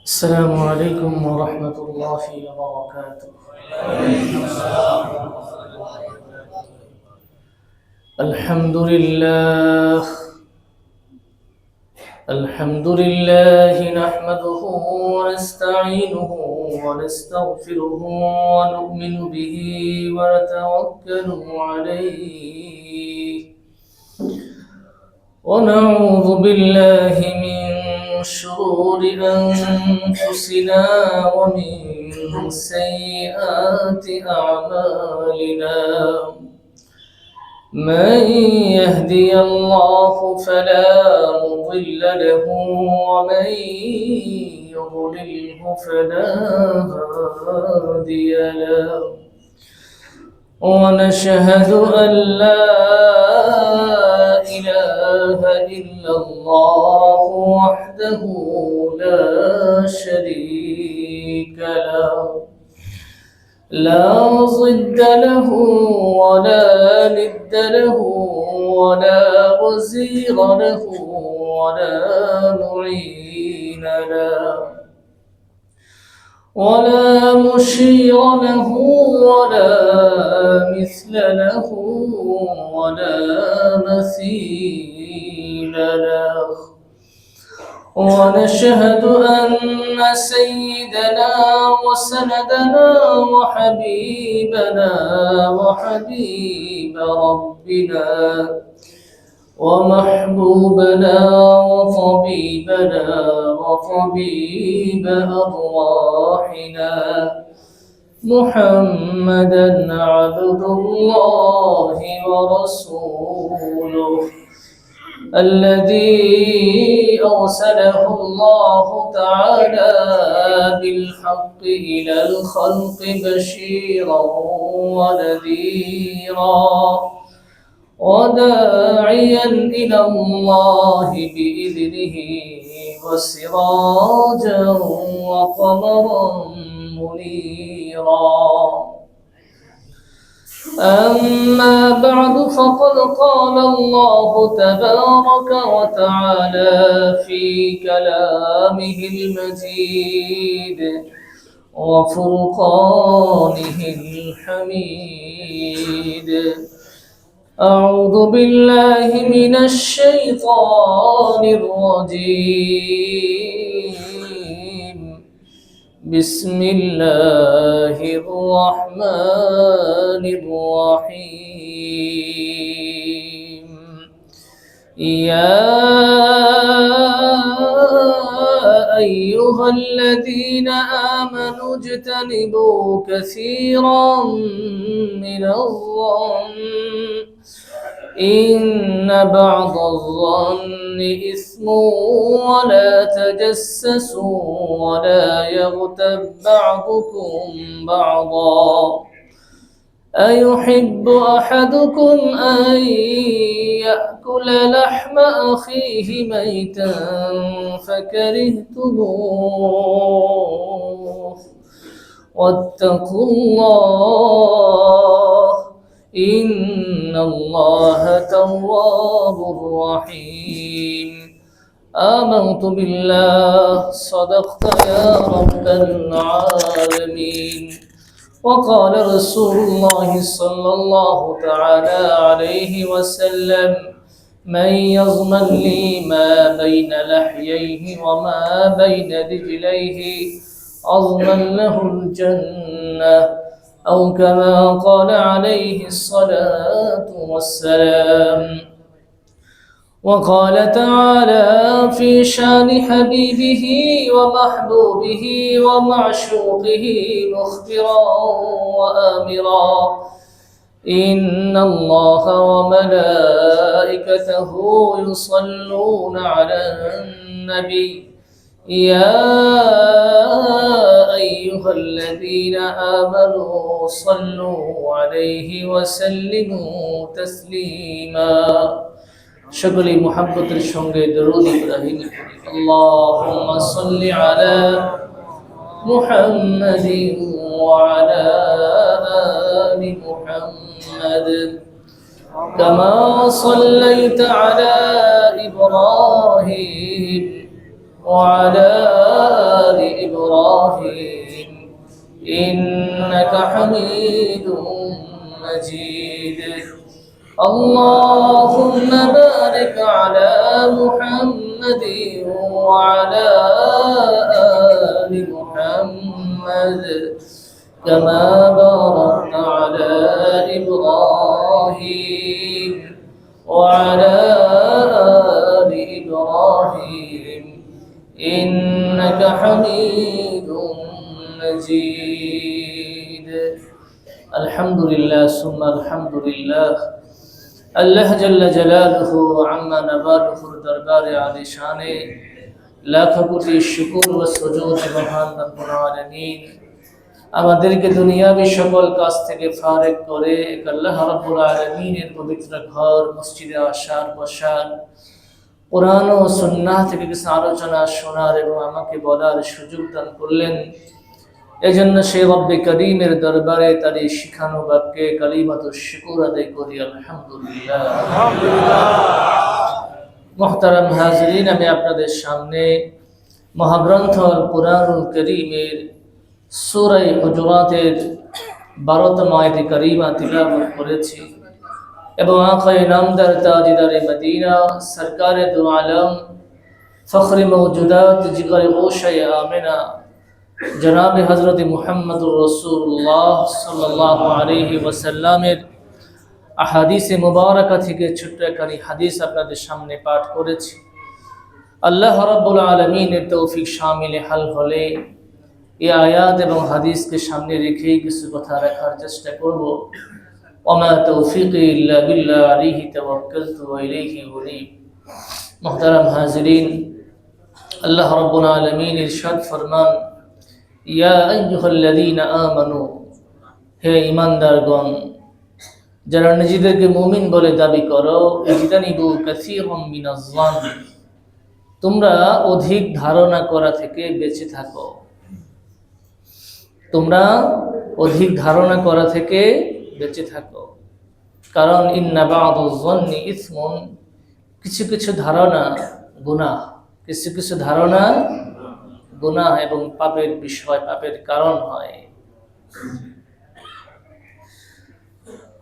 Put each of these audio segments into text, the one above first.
السلام عليكم ورحمة الله وبركاته. الحمد لله نحمده ونستعينه ونستغفره ونؤمن به ونتوكل عليه ونعوذ بالله من شرور أنفسنا ومن سيئات أعمالنا. من يهدي الله فلا مضل له ومن يضلله فلا هادي له. ونشهد أن لا إله إلا الله وحده لا شريك له، لا ضد له ولا ند له ولا وزير له ولا معين له ولا مشير له ولا مثل له ولا مثيل له. ونشهد أن سيدنا وسندنا وحبيبنا وحبيب ربنا ومحبوبنا وطبيبنا وطبيب أرواحنا محمدا عبد الله ورسوله الذي أرسله الله تعالى بالحق إلى الخلق بشيرا ونذيرا وداعيا إلى الله بإذنه وسراجا وقمرا منيرا. أما بعد فقد قال الله تبارك وتعالى في كلامه المجيد وفرقانه الحميد: أعوذ بالله من الشيطان الرجيم. بسم الله الرحمن الرحيم. يا أيها الذين آمنوا اجتنبوا كثيرا من الظن إن بعض الظن إثم ولا تجسسوا ولا يغتب بعضكم بعضا أيحب أحدكم أن يأكل لحم أخيه ميتا فكرهتموه واتقوا الله إن الله تواب رحيم. آمنت بالله صدقت يا رب العالمين. وقال رسول الله صلى الله تعالى عليه وسلم: من يضمن لي ما بين لحييه وما بين رجليه أضمن له الجنة، أو كما قال عليه الصلاة والسلام. وقال تعالى في شان حبيبه ومحبوبه ومعشوقه مخبرا وآمرا: إن الله وملائكته يصلون على النبي يا أيها الذين آمنوا صلوا عليه وسلموا تسليما. شكري محبة الشنغ درود إبراهيم. اللهم صل على محمد وعلى آل محمد كما صليت على إبراهيم وعلى آل إبراهيم إنك حميد مجيد اللهم بارك على محمد وعلى آل محمد كما باركت على إبراهيم وعلى آل إبراهيم إنك حميد مجيد الحمد لله ثم الحمد لله আল্লাহ জাল্লা জালালুহু আম্মা নাবালুহুর দরবারে আলিশানে লাখ কোটি শুকর ও সুজুদ মহান রব্বুল আলামিন আমাদেরকে দুনিয়াবি সকল কাজ থেকে ফারেক করে আল্লাহ রাব্বুল আলামিনের পবিত্র ঘর মসজিদে আসার বসার কোরআন ও সুন্নাহ থেকে কিছু আলোচনা শোনার এবং আমাকে বলার সুযোগ দান করলেন। এজন্য সেই রব্বে করিমের দরবারে তার এই শিখানো বাক্যে কালিমাতুশ শুকর আদায় করি আলহামদুলিল্লাহ। মুহতারাম হাজিরিন, আমি আপনাদের সামনে মহাগ্রন্থ আল কুরআনুল কারীমের সূরা হুজুরাতের 12তম আয়াতে কারিমা তিলাওয়াত করেছি এবং আকায়ে নামদার তাজদারে মদিনা সরকারে দু আলম ফখরে মওজুদাত জিগরে গোশায়ে আমিনা জনাবে হযরত মুহাম্মদুর রাসূলুল্লাহ সাল্লাল্লাহু আলাইহি ওয়াসাল্লামের আহাদিসে মুবারাকা থেকে ছোট্ট একটি হাদিস আপনাদের সামনে পাঠ করেছি। আল্লাহ রাব্বুল আলামিনের তৌফিক শামিলে হাল হলে এই আয়াত এবং হাদিসকে সামনে রেখেই কিছু কথা রাখার চেষ্টা করব। ওমা তৌফিকি ইল্লা বিল্লাহ আলাইহি তাওয়াক্কালতু ওয়া ইলাইহি উনীব। মুহতারাম হাজিরিন, আল্লাহ রাব্বুল আলামিন ইরশাদ ফরমান, ইয়া আইয়ুহাল্লাযীনা আমানু, হে ঈমানদারগণ, যারা নিজেদেরকে মুমিন বলে দাবি করো, ইজতানিবু কাসীরাম মিনাজ-যন, তোমরা অধিক ধারণা করা থেকে বেঁচে থাকো। তোমরা অধিক ধারণা করা থেকে বেঁচে থাকো, কারণ ইন্না বা'দুজ-যন্নি ইসমুন, কিছু কিছু ধারণা গুনাহ, কিছু কিছু ধারণা গুনাহ এবং পাপের বিষয়, পাপের কারণ হয়।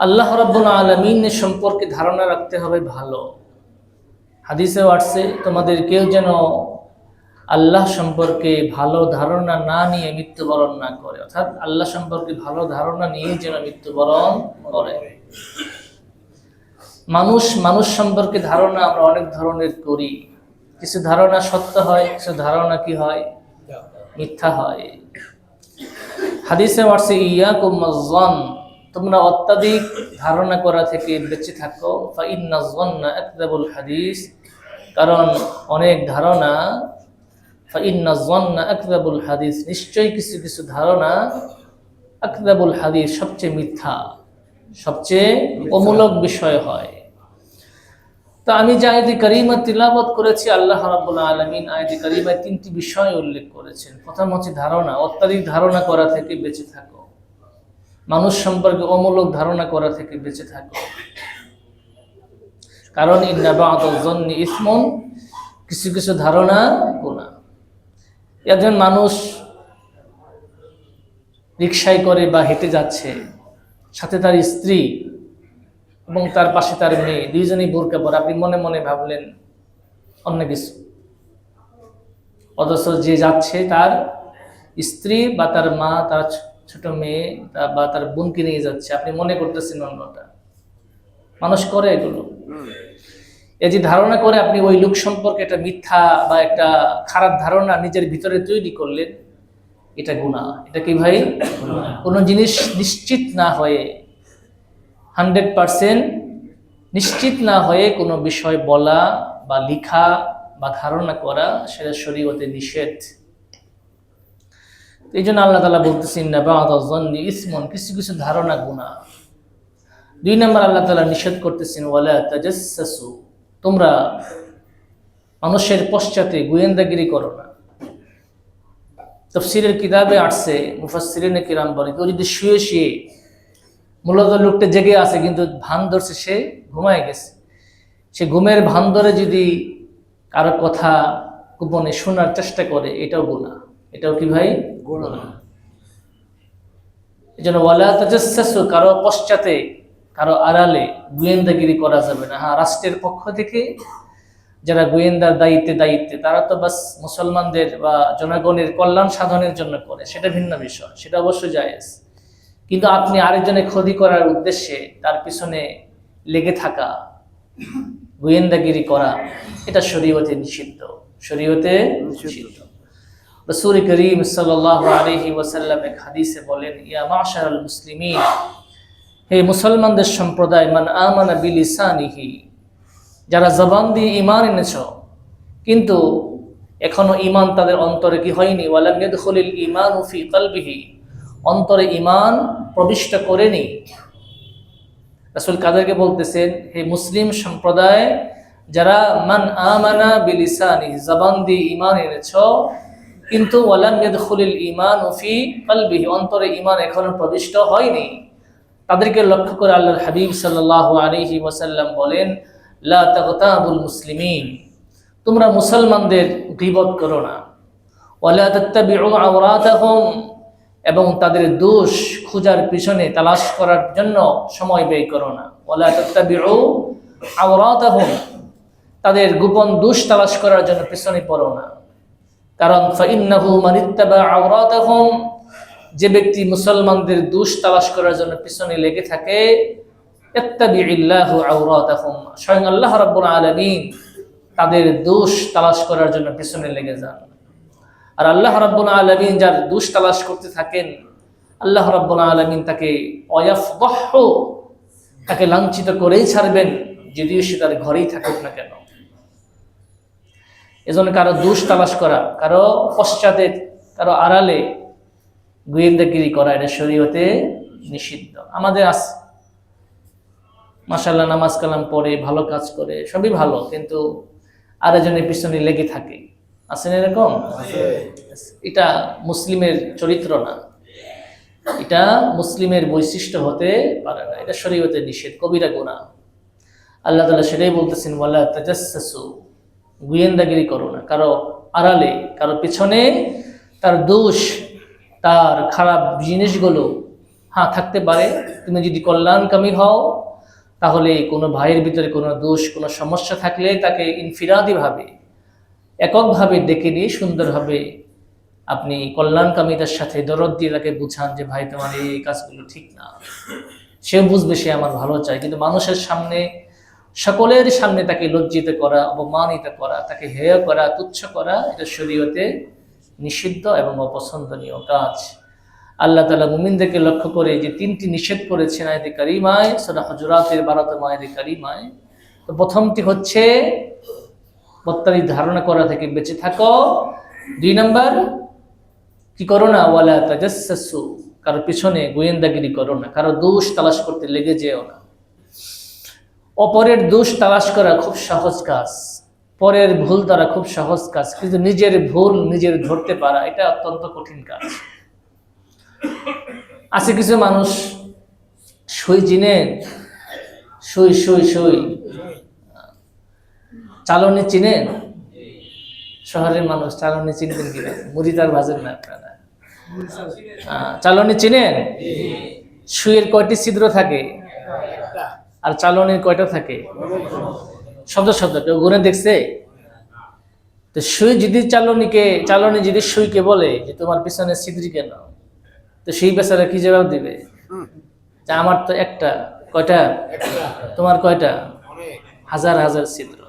আল্লাহ রাব্বুল আলামিন সম্পর্কে ধারণা রাখতে হবে ভালো। হাদিসেও আসছে, তোমাদের কেউ যেন আল্লাহ সম্পর্কে ভালো ধারণা না নিয়ে মৃত্যুবরণ না করে, অর্থাৎ আল্লাহ সম্পর্কে ভালো ধারণা নিয়ে যেন মৃত্যুবরণ করে। মানুষ সম্পর্কে ধারণা আমরা অনেক ধরনের করি। কিছু ধারণা সত্য হয়, কিছু ধারণা কি হয়, মিথ্যা হয়। হাদিসে আসছে, ইয়াকুম ওয়াজ-যন, তোমরা অত্যাধিক ধারণা করা থেকে বেঁচে থাকো। ফা ইন্নাজ-যন্না আকযাবুল হাদিস, কারণ অনেক ধারণা, ফা ইন্নাজ-যন্না আকযাবুল হাদিস, নিশ্চয়ই কিছু কিছু ধারণা আকযাবুল হাদিস, সবচেয়ে মিথ্যা, সবচেয়ে অমূলক বিষয় হয়। তো আমি যে আয়াতে কারিমা তিলাওয়াত করেছি, আল্লাহ রাব্বুল আলামিন আয়াতে কারিমায় 3টি বিষয় উল্লেখ করেছেন। প্রথম হচ্ছে ধারণা, অত্যাধিক ধারণা করা থেকে বেঁচে থাকো। মানুষ সম্পর্কে অমূলক ধারণা করা থেকে বেঁচে থাকো, কারণ ইন্না বা'দুজ-যন্নি ইসমুন, কিছু কিছু ধারণা গুনাহ। একজন মানুষ রিকশায় করে বা হেঁটে যাচ্ছে, সাথে তার স্ত্রী এবং তার পাশে তার মেয়ে, দুইজনেই বোরকা পরা। আপনি মনে মনে ভাবলেন অন্য কিছু, অথচ যে যাচ্ছে তার স্ত্রী বা তার মা, তার ছোট মেয়ে বা তার বোনকে নিয়ে যাচ্ছে, আপনি মনে করতেছেন অন্যটা। মানুষ করে এগুলো। এই যে ধারণা করে আপনি ওই লোক সম্পর্কে একটা মিথ্যা বা একটা খারাপ ধারণা নিজের ভিতরে তৈরি করলেন, এটা গুনাহ। এটা কি ভাই? কোনো জিনিস নিশ্চিত না হয়ে, 100% নিশ্চিত না হয়ে কোনো বিষয় বলা বা লেখা বা ধারণা করা, সেটা শরীয়তে নিষেধ। এই জন্য আল্লাহ তাআলা বলতেছেন, ইন্না বা'দাজ-যন্নি ইসমুন, কিছু কিছু ধারণা গুনাহ। 2 নম্বর আল্লাহ তাআলা নিষেধ করতেছেন, ওয়ালা তাজাসসু, তোমরা মানুষের পশ্চাতে গোয়েন্দাগিরি করো না। তাফসীরের কিতাবে আসছে, মুফাসসিরিনে কিরাম বলে, কেউ যদি শুয়ে শুয়ে, মূলত লোকটা জেগে আছে কিন্তু ভান ধরছে সে ঘুমায় গেছে, সে ঘুমের ভান ধরে যদি কারো কথা গোপনে শোনার চেষ্টা করে, এটাও গুনাহ। এটাও কি ভাই গুনাহ। এজন্য ওয়ালা তাজাসসু, কারো পশ্চাতে কারো আড়ালে গোয়েন্দাগিরি করা যাবে না। হ্যাঁ, রাষ্ট্রের পক্ষ থেকে যারা গোয়েন্দার দায়িত্বে তারা তো বাস মুসলমানদের বা জনগণের কল্যাণ সাধনের জন্য করে, সেটা ভিন্ন বিষয়, সেটা অবশ্যই জায়েজ। কিন্তু আপনি আরেকজনের ক্ষতি করার উদ্দেশ্যে তার পিছনে লেগে থাকা, গোয়েন্দাগিরি করা, এটা শরীয়তে নিষিদ্ধ, শরীয়তে নিষিদ্ধ। রাসূল করিম সাল্লাল্লাহু আলাইহি ওয়াসাল্লাম এক হাদিসে বলেন, ইয়া মাশারাল মুসলিমিন, হে মুসলমানদের সম্প্রদায়, মান আমানা বিলিসানিহি, যারা জবান দিয়ে ঈমান এনেছ কিন্তু এখনো ঈমান তাদের অন্তরে কি হয়নি, ওয়ালাম ইয়াদখুলিল ঈমানু ফি কলবিহি, অন্তরে ঈমান প্রবিষ্ট করেনি। রাসূল কাদেরকে বলতেছেন? হে মুসলিম সম্প্রদায়, যারা মান আমানা বিলিসানি, জবান দিয়ে ঈমান এনেছ কিন্তু ওয়ালাম ইয়াদখুলিল ঈমানু ফি কলবিহি, অন্তরে ঈমান এখনো প্রবিষ্ট হয়নি, তাদেরকে লক্ষ্য করে আল্লাহর হাবিব সাল্লাল্লাহু আলাইহি ওয়াসাল্লাম বলেন, লা তাগতাবুল মুসলিমিন, তোমরা মুসলমানদের গীবত করো না, ওয়ালা তাত্তাবিউ আওরাতাহুম, এবং তাদের দোষ খোঁজার পিছনে তালাশ করার জন্য সময় ব্যয় করো না, ওয়ালা তাত্তাবিউ আওরাতাহুম, তাদের গোপন দোষ তালাশ করার জন্য পিছনে পড়ো না। কারণ ফাইন্নাহু মান ইত্তাবা আওরাতাহুম, যে ব্যক্তি মুসলমানদের দোষ তালাশ করার জন্য পিছনে লেগে থাকে, ইত্তাবিইল্লাহু আওরাতাহুম, স্বয়ং আল্লাহ রাব্বুল আলামিন তাদের দোষ তালাশ করার জন্য পিছনে লেগে যান। আর আল্লাহ রাব্বুল আলামিন যার দোষ তালাশ করতে থাকেন, আল্লাহ রাব্বুল আলামিন তাকে ওয়াফদাহু, তাকে লাঞ্ছিত করেই ছাড়বেন, যদিও সে তার ঘরেই থাকুক না কেন। এজন্য কারো দোষ তালাশ করা, কারো পশ্চাতে, কারো আড়ালে গোয়েন্দাগিরি করা, এটা শরীয়তে নিষিদ্ধ। আমাদের মাশাআল্লাহ নামাজ কালাম পড়ে, ভালো কাজ করে, সবই ভালো, কিন্তু আরেকজনের পিছনে লেগে থাকে, আছেন এরকম? এটা মুসলিমের চরিত্র না, এটা মুসলিমের বৈশিষ্ট্য হতে পারে না, এটা শরীয়তে নিষেধ, কবিরা গুনাহ। আল্লাহ তাআলা সেটাই বলতেছেন, ওয়ালা তাজাসসু, গোয়েন্দাগিরি করো না কারো আড়ালে, কারো পিছনে তার দোষ, তার খারাপ জিনিসগুলো হ্যাঁ থাকতে পারে। তুমি যদি কল্যাণকামী হও, তাহলে কোনো ভাইয়ের ভিতরে কোনো দোষ, কোনো সমস্যা থাকলে তাকে ইনফিরাদিভাবে, এককভাবে ডেকে নিয়ে সুন্দরভাবে আপনি কল্যাণকামীদের সাথে দরদ দিয়ে তাকে বুঝান যে ভাই তোমার এই কাজগুলো ঠিক না। সেও বুঝবে সে আমার ভালো চায়, কিন্তু মানুষের সামনে, সকলের সামনে তাকে লজ্জিত করা, অপমানিত করা, তাকে হেয় করা, তুচ্ছ করা, এটা শরীয়তে নিষিদ্ধ এবং অপছন্দনীয় কাজ। আল্লাহ তাআলা মুমিনদেরকে লক্ষ্য করে যে তিনটি নিষেধ করেছেন আয়াতে কারিমায়, সূরা হুজুরাতের 12তম আয়াতে কারিমায়। তো প্রথমটি হচ্ছে বত্তারি ধারণা করা থেকে বেঁচে থাকো। 2 নাম্বার কি করো না, ওয়ালা তাজাসসু, কারো পিছনে গোয়েন্দাগিরি করো না, কারো দোষ তালাশ করতে লেগে যেও না। অপরের দোষ তালাশ করা খুব সহজ কাজ, পরের ভুল দ্বারা খুব সহজ কাজ, কিন্তু নিজের ভুল নিজের ধরতে পারা এটা অত্যন্ত কঠিন কাজ। আছে কিছু মানুষ সই চিনেন, সই চালনি চিনেন? শহরের মানুষ চালনি চিনবেন কিনা? মুড়ি তার ভাজেন না আপনারা? চালনি চিনেন? সুইয়ের কয়টি ছিদ্র থাকে আর চালনির কয়টা থাকে? শব্দ কেউ গুনে দেখছে? তো সুই যদি চালনি যদি সুইকে বলে যে তোমার পিছনে ছিদ্রি কেন, তো সেই বেচারা কি জবাব দিবে? যে আমার তো একটা, কয়টা? তোমার কয়টা? হাজার হাজার ছিদ্র।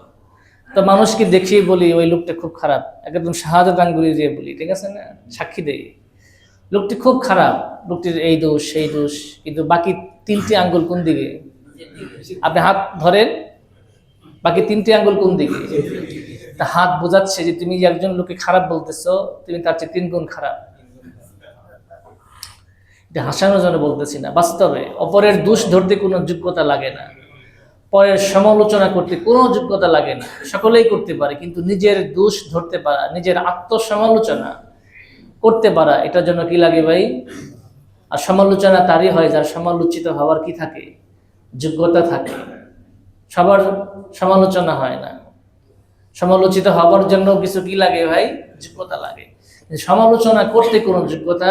তো মানুষকে দেখিয়ে বলি ওই লোকটা খুব খারাপ, একদম শাহাদাত আঙ্গুলি দিয়ে বলি, ঠিক আছে না, সাক্ষী দেই লোকটি খুব খারাপ, লোকটির এই দোষ সেই দোষ, কিন্তু বাকি 3টি আঙ্গুল কোন দিকে? আপনি হাত ধরেন, বাকি 3টি আঙ্গুল কোন দিকে? তা হাত বোঝাচ্ছে যে তুমি একজন লোককে খারাপ বলতেছো, তুমি তার চেয়ে 3 গুণ খারাপ। এটা হাসানোর জন্য বলতেছি না, বাস্তবে অপরের দোষ ধরতে কোনো যোগ্যতা লাগে না, পরের সমালোচনা করতে কোনো যোগ্যতা লাগে না, সকলেই করতে পারে, কিন্তু নিজের দোষ ধরতে পারা, নিজের আত্মসমালোচনা করতে পারা, এটার জন্য কি লাগে ভাই? আর সমালোচনা তারই হয় যার সমালোচিত হওয়ার কি থাকে? যোগ্যতা থাকে। সবার সমালোচনা হয় না, সমালোচিত হওয়ার জন্য কিছু কি লাগে ভাই? যোগ্যতা লাগে। সমালোচনা করতে কোনো যোগ্যতা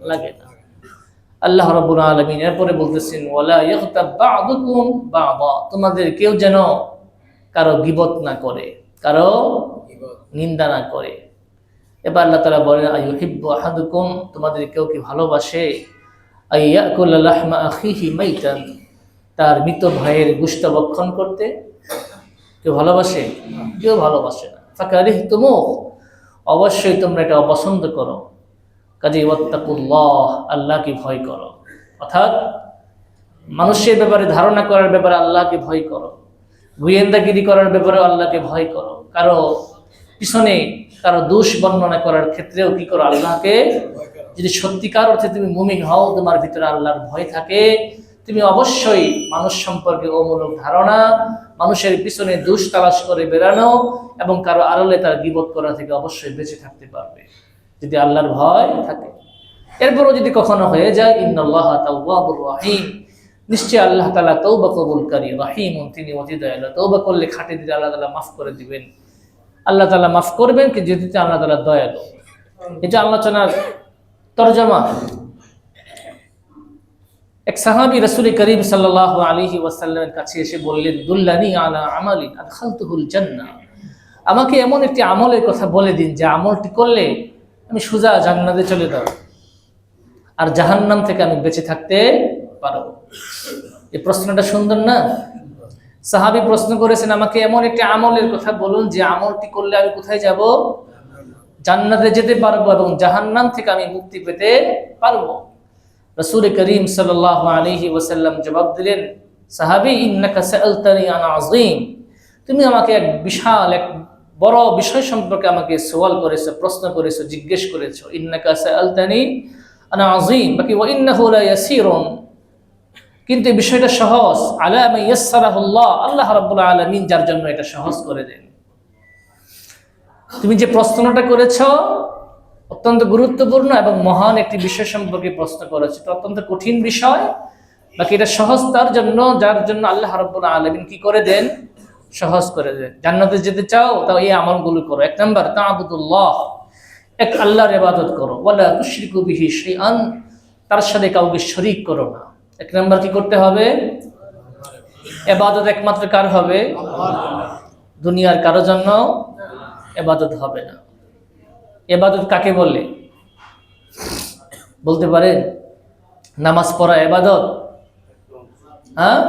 লাগে না। আল্লাহ রাব্বুল আলামিন এরপরে বলতেছেন ওয়ালা ইয়াগতাব বা'দুকুম বা'দা, তোমাদের কেউ যেন কারো গীবত না করে, কারো নিন্দা না করে। এবার আল্লাহ তাআলা বলেন আইয়ুহিব্বু আহাদুকুম, তোমাদের কেউ কি ভালোবাসে আইয়াকুল লাহমা আখিহি মাইতান, তার মৃত ভাইয়ের গোশত ভক্ষণ করতে? কেউ ভালোবাসে? কেউ ভালোবাসে না। ফাকারিহতুমু, অবশ্যই তোমরা এটা অপছন্দ করো। কাজেই ওয়াত্তাকুল্লাহ, আল্লাহকে ভয় করো। অর্থাৎ মানুষের ব্যাপারে ধারণা করার ব্যাপারে আল্লাহকে ভয় করো, গোয়েন্দাগিরি করার ব্যাপারেও আল্লাহকে ভয় করো, কারো পিছনে কারো দোষ বর্ণনা করার ক্ষেত্রেও কি করো? আল্লাহকে। যদি সত্যিকার অর্থে তুমি মুমিন হও, তোমার ভিতরে আল্লাহর ভয় থাকে, তুমি অবশ্যই মানুষ সম্পর্কে অমূলক ধারণা, মানুষের পিছনে দোষ তালাশ করে বেড়ানো এবং কারো আড়ালে তার গীবত করা থেকে অবশ্যই বেঁচে থাকতে পারবে, যদি আল্লাহর ভয় থাকে। এরপরও যদি কখনো হয়ে যায় ইন্নাল্লাহা তাওয়াবুর রহিম, নিশ্চয়ই আল্লাহ তাআলা তওবা কবুলকারী, রহিম, তিনি অতি দয়ালু। তওবা করলে খাঁটি দিলে আল্লাহ তাআলা মাফ করে দিবেন, আল্লাহ তাআলা মাফ করবেন, কি যেতে আল্লাহ তাআলা দয়ালু। এটা আলোচনার তরজমা। এক সাহাবী রাসূল করিম সাল্লাল্লাহু আলাইহি ওয়াসাল্লামের কাছে এসে বললেন দুল্লানি আলা আমালিন আদখালতুহুল জান্নাহ, আমাকে এমন একটি আমলের কথা বলে দিন যে আমলটি করলে আমি সোজা জান্নাতে চলে যাব আর জাহান্নাম থেকে আমি বেঁচে থাকতে পারবো। এই প্রশ্নটা সুন্দর না? সাহাবী প্রশ্ন করেছেন আমাকে এমন একটি আমলের কথা বলুন যে আমলটি করলে আমি কোথায় যাব? জান্নাতে যেতে পারবো এবং জাহান্নাম থেকে আমি মুক্তি পেতে পারবো। রাসূল করিম সাল্লাল্লাহু আলাইহি ওয়াসাল্লাম জবাব দিলেন, সাহাবী ইন্নাকা সাআলতানি আন আযীম, তুমি আমাকে এক বিশাল, এক বড় বিষয় সম্পর্কে আমাকে সওয়াল করেছো, প্রশ্ন করেছো, জিজ্ঞেস করেছো। ইন্নাকা সাআলতানি আন আযীম, বাকি ওয়া ইন্নাহু লা ইয়াসিরুন, কিন্তু এই বিষয়টা সহজ। আলা মান ইয়াসসারাহুল্লাহ, আল্লাহ রাব্বুল আলামিন যার জন্য এটা সহজ করে দেন। তুমি যে প্রশ্নটা করেছো অত্যন্ত গুরুত্বপূর্ণ এবং মহান একটি বিষয় সম্পর্কে প্রশ্ন করেছো, এটা অত্যন্ত কঠিন বিষয়, বাকি এটা সহজ তার জন্য যার জন্য আল্লাহ রাব্বুল আলামিন কি করে দেন? সহজ করে দেন। জান্নাতে যেতে চাও তাও এই আমলগুলো করো। এক নাম্বার তা'বুদুল্লাহ, এক আল্লাহর ইবাদত করো, ওয়ালা তুশরিকু বিহি শাইআন, তার সাথে কাউকে শরীক করো না। এক নাম্বার কি করতে হবে? ইবাদত একমাত্র কার হবে? দুনিয়ার কারো জন্য ইবাদত হবে না। ইবাদত কাকে বলে বলতে পারেন? নামাজ পড়া ইবাদত, হ্যাঁ,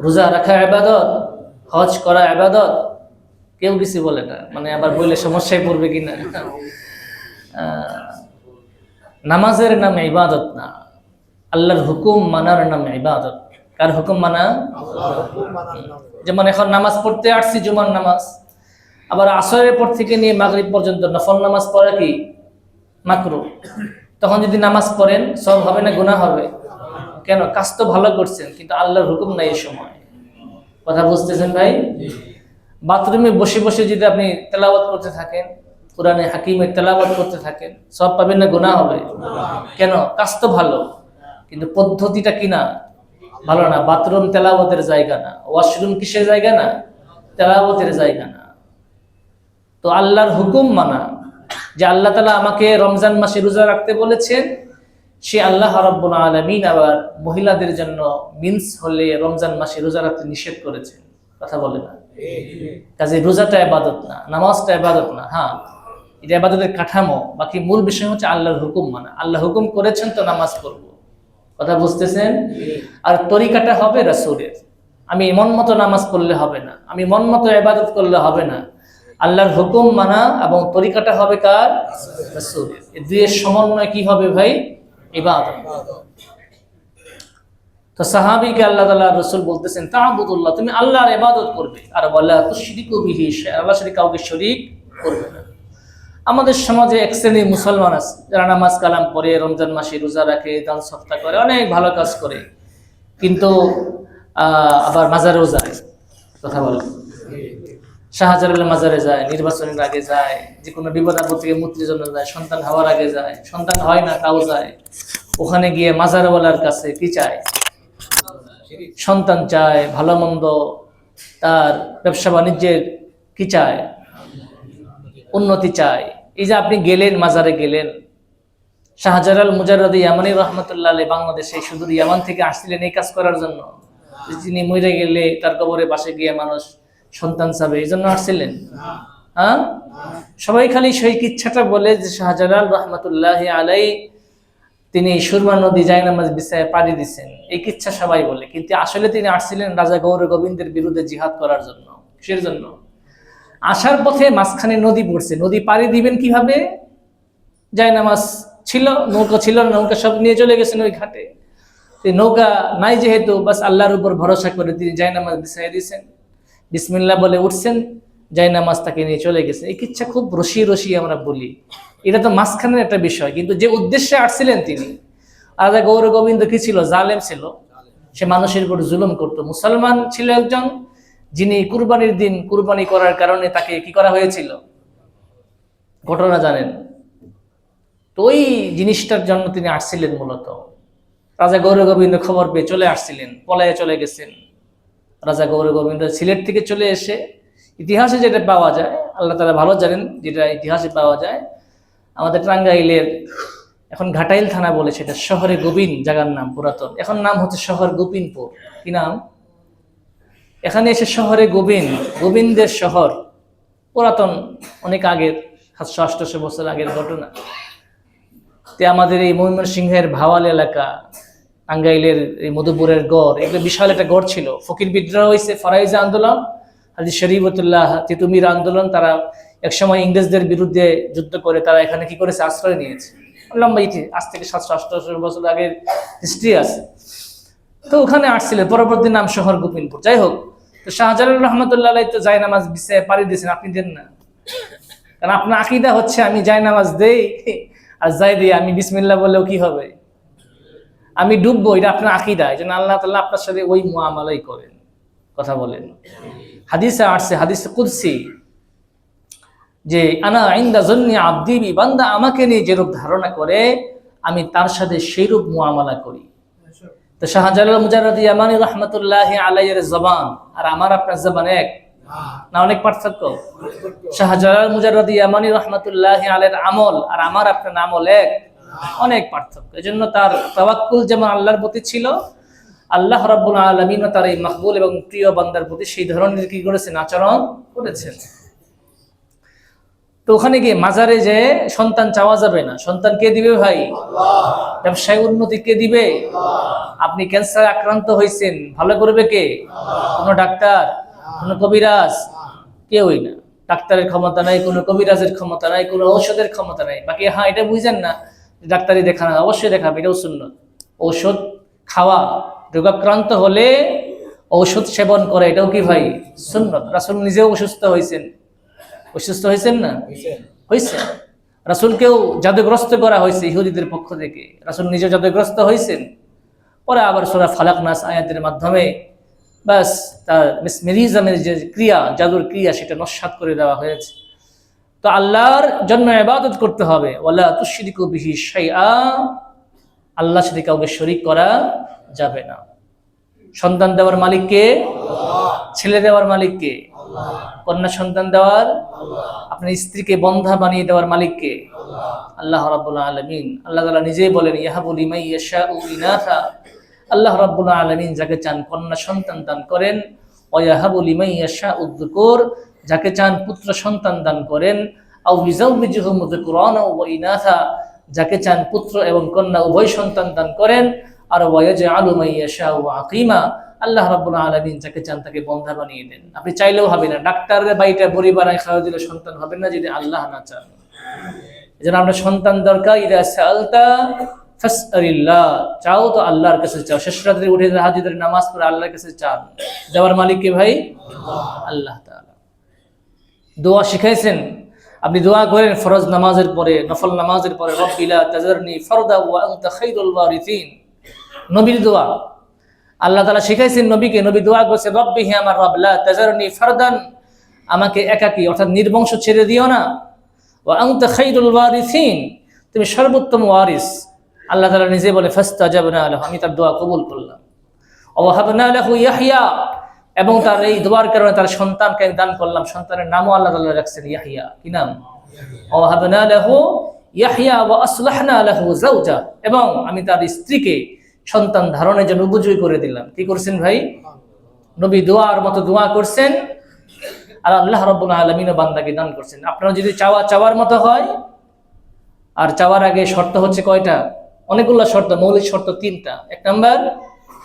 রোজা রাখা ইবাদত, হজ করা ইবাদত? কেউ কিছু বলে না, মানে আবার বললে সমস্যায় পড়বে কিনা। নামাজের নাম ইবাদত না, আল্লাহর হুকুম মানার নাম ইবাদত। কার হুকুম মানা? যেমন এখন নামাজ পড়তে আসছি, জুমার নামাজ, আবার আসরের পর থেকে নিয়ে মাগরিব পর্যন্ত নফল নামাজ পড়া কি মাকরুহ। তখন যদি নামাজ পড়েন সব হবে না গুনাহ হবে? কেন? কাজ তো ভালো করছেন, কিন্তু আল্লাহর হুকুম নাই এই সময়। কথা বুঝতেছেন ভাই? বাথরুমে বসে বসে যদি আপনি তেলাওয়াত করতে থাকেন, কোরআনে হাকিমের তেলাওয়াত করতে থাকেন, সব পাবেন না গুনাহ হবে? কেন? কাজ তো ভালো, কিন্তু পদ্ধতিটা কি না? ভালো না। বাথরুম তেলাওয়াতের জায়গা না, ওয়াশরুম কিসের জায়গা না? তেলাওয়াতের জায়গা না। তো আল্লাহর হুকুম মানা, যে আল্লাহ তাআলা আমাকে রমজান মাসে রোজা রাখতে বলেছেন, সে আল্লাহ রাব্বুল আলামিন আবার মহিলাদের জন্য মিন্স হলে রমজান মাসে রোজা রাখতে নিষেধ করেছেন। কথা বলে না? কাজে রোজাটা ইবাদত না, নামাজটা ইবাদত না। হ্যাঁ, এটা ইবাদতের কাঠামো, বাকি মূল বিষয় হচ্ছে আল্লাহর হুকুম মানা। আল্লাহ হুকুম করেছেন তো নামাজ পড়ব। কথা বুঝতেছেন? আর তরিকাটা হবে রাসূলের। আমি মন মতো নামাজ পড়লে হবে না, আমি মন মতো ইবাদত করলে হবে না। আল্লাহর হুকুম মানা এবং তরিকাটা হবে কার? রাসূলের। এই দুইয়ের সমন্বয় কি হবে ভাই? ইবাদত। তো সাহাবীকে আল্লাহ তাআলা রাসূল বলতেছেন তা'বুদুল্লাহ, তুমি আল্লাহর ইবাদত করবে, আর ওয়ালা তুশরিকু বিহি শাইআন, আল্লাহর সাথে কাউকে শরীক করবে না। আমাদের সমাজে এক শ্রেণীর মুসলমান আছে যারা নামাজ কালাম পড়ে, রমজান মাসে রোজা রাখে, দান সদকা করে, অনেক ভালো কাজ করে, কিন্তু আবার মাজারেও যায়। কথা বলে, শাহজালালের মাজারে যায়, নির্বাচনের আগে যায়, যে কোনো বিপদ আপদ থেকে মুক্তির জন্য যায়, সন্তান হওয়ার আগে যায়, সন্তান হয় না তাও যায়। ওখানে গিয়ে মাজারওয়ালার কাছে কি চায়? সন্তান চায়, ভালো মন্দ, তার ব্যবসা বাণিজ্যের কি চায়? উন্নতি চায়। এই যে আপনি গেলেন, মাজারে গেলেন, শাহজালাল মুজাররদি ইয়ামানি রহমতুল্লাহ আলাইহি বাংলাদেশে সুদূর ইয়ামান থেকে আসছিলেন এই কাজ করার জন্য। যিনি মরে গেলে তার কবরে পাশে গিয়ে মানুষ সন্তান চাবে, এই জন্য আসছিলেন? হ্যাঁ, সবাই খালি সেই কিচ্ছাটা বলে যে শাহজালাল রহমতুল্লাহ আলাইহি তিনি সুরমা নদী জায়নামাজ বিছায় পাড়ি দিচ্ছেন, এই কিচ্ছা সবাই বলে, কিন্তু আসলে তিনি আসছিলেন রাজা গৌর গোবিন্দের বিরুদ্ধে জিহাদ করার জন্য। কিসের জন্য? আসার পথে মাঝখানে নদী পড়ছে, নদী পাড়ি দিবেন কিভাবে? জায়নামাজ ছিল, নৌকা ছিল না, নৌকা সব নিয়ে চলে গেছেন ওই ঘাটে। নৌকা নাই যেহেতু, বাস আল্লাহর উপর ভরসা করে তিনি জায়নামাজ বিছাই দিয়েছেন, বিসমিল্লাহ বলে উঠছেন, জায়নামাজ তাকে নিয়ে চলে গেছে। এই কিচ্ছা খুব রসি রসি আমরা বলি, এটা তো মাঝখানের একটা বিষয়, কিন্তু যে উদ্দেশ্যে আসছিলেন তিনি, রাজা গৌর গোবিন্দ কি ছিল? জালেম ছিল, সে মানুষের উপর জুলুম করত। মুসলমান ছিল একজন, যিনি কুরবানির দিন কুরবানি করার কারণে তাকে কি করা হয়েছিল, ঘটনা জানেন তো। ওই জিনিসটার জন্য তিনি আসছিলেন মূলত। রাজা গৌর গোবিন্দ খবর পেয়ে চলে আসছিলেন, পলায়ে চলে গেছেন। রাজা গৌর গোবিন্দ সিলেট থেকে চলে এসে, ইতিহাসে যেটা পাওয়া যায়, আল্লাহ তাআলা ভালো জানেন, যেটা ইতিহাসে পাওয়া যায়, আমাদের টাঙ্গাইলের এখন ঘাটাইল থানা বলে, সেটা শহরে গোবিন্দ জায়গার নাম, পুরাতন, এখন নাম হচ্ছে শহর গোবিন্দপুর। কি নাম? এখানে এসে শহরে গোবিন্দের শহর, পুরাতন, অনেক আগের, 700-800 বছর আগের ঘটনা। তে আমাদের এই ময়মনসিংহের ভাওয়াল এলাকা, টাঙ্গাইলের এই মধুপুরের গড়, এগুলো বিশাল একটা গড় ছিল। ফকির বিদ্রোহ হয়েছে, ফরাইজা আন্দোলন, হাজী শরীফতুল্লাহ তিতুমির আন্দোলন, তারা একসময় ইংরেজদের বিরুদ্ধে যুদ্ধ করে তারা এখানে কি করেছে, আশ্রয় নিয়েছে। লম্বা ইতিহাস, আজ থেকে 700-800 বছর আগের হিস্ট্রি আছে। তো ওখানে আসছিলেন, পরবর্তী নাম শহর গোবিন্দপুর। যাই হোক, তো শাহজালাল রহমতুল্লাহ আলাইহি তো জায়নামাজ বিছায় পাড়ি দিয়েছেন, আপনি দেন না। কারণ আপনার আকীদা হচ্ছে আমি জায়নামাজ দেই আর যাই দিয়ে আমি বিসমিল্লাহ বললেও কি হবে, আমি ডুববো, এটা আপনার আকীদা। এই জন্য আল্লাহ তাআলা আপনার সাথে ওই মুআমালাই করেন। কথা বলেন, হাদিসে আসছে, হাদিসে কুদসি, যে আনা ইনদা যন্নি আবদি বি, বান্দা আমাকে নিয়ে যেরূপ ধারণা করে আমি তার সাথে সেইরূপ মুআমালা করি। তো শাহজালাল মুজাররদি ইয়ামানি রহমতুল্লাহ আলাইহির জবান আর আমার আপনার জবান এক না? অনেক পার্থক্য। শাহজালাল মুজাররদি ইয়ামানি রহমতুল্লাহ আলাইহির আমল আর আমার আপনার আমল এক, অনেক পার্থক্য। এজন্য তার তাওয়াক্কুল যেমন আল্লাহর প্রতি ছিল, আল্লাহ রাব্বুল আলামিন তার এই মাকবুল এবং প্রিয় বান্দার প্রতি সেই ধরনের কি করেছেন, আচরণ করেছেন। তো ওখানে গিয়ে মাজারে যে সন্তান চাওয়া যাবে না। সন্তান কে দিবে ভাই? আল্লাহ। ব্যবসায় উন্নতি কে দিবে? আল্লাহ। আপনি ক্যান্সার আক্রান্ত হয়েছেন, ভালো করবে কে? আল্লাহ। কোনো ডাক্তার, কোনো কবিরাজ, কেউই না। ডাক্তারের ক্ষমতা নাই, কোনো কবিরাজের ক্ষমতা নাই, কোনো ঔষধের ক্ষমতা নাই। বাকি হ্যাঁ, এটা বুঝেন না, ডাক্তারি দেখানো অবশ্যই দেখাবে, এটাও সুন্নত। ঔষধ খাওয়া, রোগাক্রান্ত হলে ঔষধ সেবন করে, এটাও কি ভাই? সুন্নত। রাসূল নিজেও অসুস্থ হয়েছেন, অসুস্থ হয়েছেন না? হয়েছে। রাসূলকেও জাদুগ্রস্ত করা হয়েছে ইহুদিদের পক্ষ থেকে, রাসূল নিজে জাদুগ্রস্ত হয়েছেন। পরে আবার সূরা ফালাক নাস আয়াতের মাধ্যমে বাস তার মেসমেরিজমের যে ক্রিয়া, জাদুর ক্রিয়া, সেটা নস্যাৎ করে দেওয়া হয়েছে। তো আল্লাহর জন্য ইবাদত করতে হবে, ওয়ালা তুশরিকু বিহি শাইআ, আল্লাহর সাথে কাউকে শরীক করা যাবে না। সন্তান দেওয়ার মালিক কে? আল্লাহ। ছেলে দেওয়ার মালিক কে? আল্লাহ। কন্যা সন্তান দেওয়ার, আল্লাহ। আপনার স্ত্রীকে বন্ধা বানিয়ে দেওয়ার মালিক কে? আল্লাহ। আল্লাহ রাব্বুল আলামিন। আল্লাহ তাআলা নিজেই বলেন, ইয়াহাবু লিমান ইয়াশাউ ইনাথা, আল্লাহ রাব্বুল আলামিন যাকে চান কন্যা সন্তান দান করেন, ওয়া ইয়াহাবু লিমান ইয়াশাউ যুকুর, যাকে চান পুত্র সন্তান দান করেন, আও ইউযাউযিজুহুম যুকরানা ওয়া ইনাথা, যাকে চান পুত্র এবং কন্যা উভয় সন্তান দান করেন, আর ওয়া ইয়াজআলু মান ইয়াশাউ আকিমা, আল্লাহ রাব্বুল আলামিন যাকে চান তাকে বন্ধা বানিয়ে দেন। আপনি চাইলেও হবে না, ডাক্তারের বাড়িটা বড়ি বানায় খাওয়া দিলে সন্তান হবে না যদি আল্লাহ না চান। এজন্য আমরা সন্তান দরকার, ইদা সাআলতা ফাসআলিল্লাহ, চাও তো আল্লাহর কাছে চাও। শেষ রাত্রে উঠে তাহাজ্জুদের নামাজ পড়ে আল্লাহর কাছে চান। দেওয়ার মালিক কে ভাই? আল্লাহ তাআলা। দোয়া শিখাইছেন, আপনি দোয়া করেন ফরজ নামাজের পরে, নফল নামাজের পরে, রব্বি লা তাযারনি ফারদা ওয়া আনতা খায়রুল ওয়ারিসিন, নবীর দোয়া। আল্লাহ তাআলা শিখাইছেন নবীকে, নবী দোয়া করছে, রব্বি, হে আমার রব, লা তাযারনি ফারদান, আমাকে একাকী অর্থাৎ নির্বংশ ছেড়ে দিও না, ওয়া আনতা খায়রুল ওয়ারিসিন, তুমি সর্বোত্তম ওয়ারিস। আল্লাহ তাআলা নিজে বলে, ফাস্তাজাবনা লাহু, আমি তার দোয়া কবুল করলাম। ওয়া ওয়াহাবনা লাহু ইয়াহইয়া, এবং তার এই দোয়ার কারণে তার সন্তানকে দান করলাম। সন্তানের নামও আল্লাহ তাআলা রাখছেন ইয়াহইয়া। কি নাম? ওয়াহাবনা লাহু ইয়াহইয়া ওয়া আসলাহনা লাহু যাওজা, এবং আমি তার স্ত্রীকে সন্তান ধারণের জন্য উপযোগী করে দিলাম। কি করছেন ভাই? নবী দোয়ার মতো দোয়া করছেন, আর আল্লাহ রাব্বুল আলামিনও বান্দাকে দান করছেন। আপনারা যদি চাওয়ার মতো হয়, আর চাওয়ার আগে শর্ত হচ্ছে কয়টা? অনেকগুলো শর্ত, মৌলিক শর্ত 3টা। 1 নাম্বার,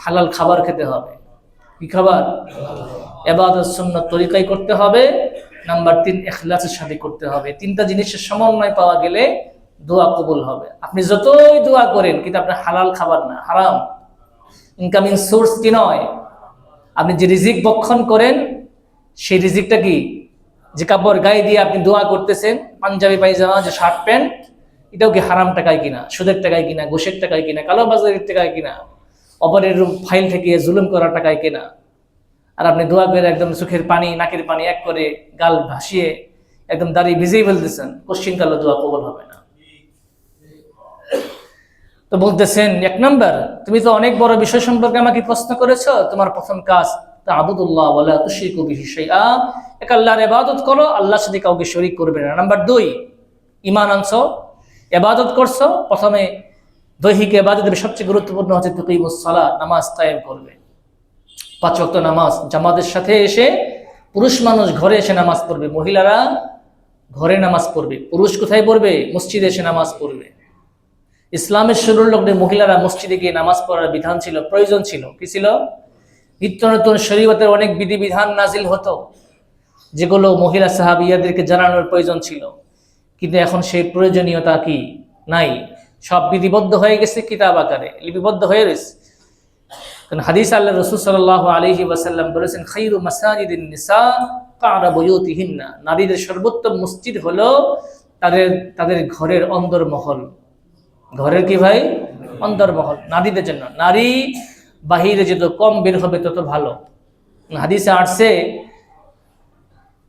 হালাল খাবার খেতে হবে। কি খাবার? ইবাদত সুন্নাত তরিকায় করতে হবে। নাম্বার 3, ইখলাসের সাথে করতে হবে। 3টা জিনিসের সমন্বয় পাওয়া গেলে দোয়া কবুল হবে। আপনি যতই দোয়া করেন, কিন্তু আপনার হালাল খাবার না, হারাম ইনকামিং সোর্স কি নয়। আপনি যে রিজিক বক্ষণ করেন, সেই রিজিকটা কি? যে কাপড় গায়ে দিয়ে আপনি দোয়া করতেছেন, পাঞ্জাবি পায়জামা, যে শার্ট প্যান্ট, এটাও কি হারাম টাকায় কিনা, সুদের টাকায় কিনা, ঘুষের টাকায় কিনা, কালোবাজারের টাকায় কিনা, অপরের ফাইল থেকে জুলুম করার টাকায় কিনা? আর আপনি দোয়া করে একদম চোখের পানি, নাকের পানি এক করে গাল ভাসিয়ে একদম দাড়ি ভিজিয়ে ফেলতেছেন, কোশ্চিন কালে দোয়া কবুল হবে না। তো বলতেছেন 1 নাম্বার, তুমি তো অনেক বড় বিষয় সম্পর্কে আমাকে প্রশ্ন করেছো, তোমার প্রথম কাজ তা'বুদুল্লাহ ওয়া লা তুশরিকু বিহি শাইআ, এক আল্লাহর ইবাদত করো, আল্লাহর সাথে কাউকে শরীক করবে না। নাম্বার 2, ঈমান আনছো, ইবাদত করছো। প্রথমে দৈহিক ইবাদতের সবচেয়ে গুরুত্বপূর্ণ হচ্ছে তুকিমুস সালাত, নামাজ কায়েম করবে। 5 ওয়াক্ত নামাজ জামাতের সাথে এসে, পুরুষ মানুষ ঘরে এসে নামাজ পড়বে, মহিলারা ঘরে নামাজ পড়বে। পুরুষ কোথায় পড়বে? মসজিদে এসে নামাজ পড়বে। ইসলামের শুরুর লগ্নে মহিলারা মসজিদে গিয়ে নামাজ পড়ার বিধান ছিল, প্রয়োজন ছিল। কি ছিল? নিত্য নতুন শরীয়তের অনেক বিধিবিধান নাজিল হতো, যেগুলো মহিলা সাহাবিয়াদেরকে জানানোর প্রয়োজন ছিল, কিন্তু এখন সেই প্রয়োজনীয়তা কি নাই। সব বিধিবদ্ধ হয়ে গেছে, কিতাব আকারে লিপিবদ্ধ হয়ে গেছে। কারণ হাদিস আল্লাহ রাসূল সাল্লাল্লাহু আলাইহি ওয়াসাল্লাম বলেছেন, খায়রু মাসাজিদিন নিসা কা'রা বুয়ুতিহিন্না, নারীদের সর্বোত্তম মসজিদ হলো তাদের ঘরের অন্দরমহল। ঘরের কি ভাই? অন্দরমহল নারীদের জন্য। নারী বাহিরে যত কম বের হবে তত ভালো। হাদিসে আসছে,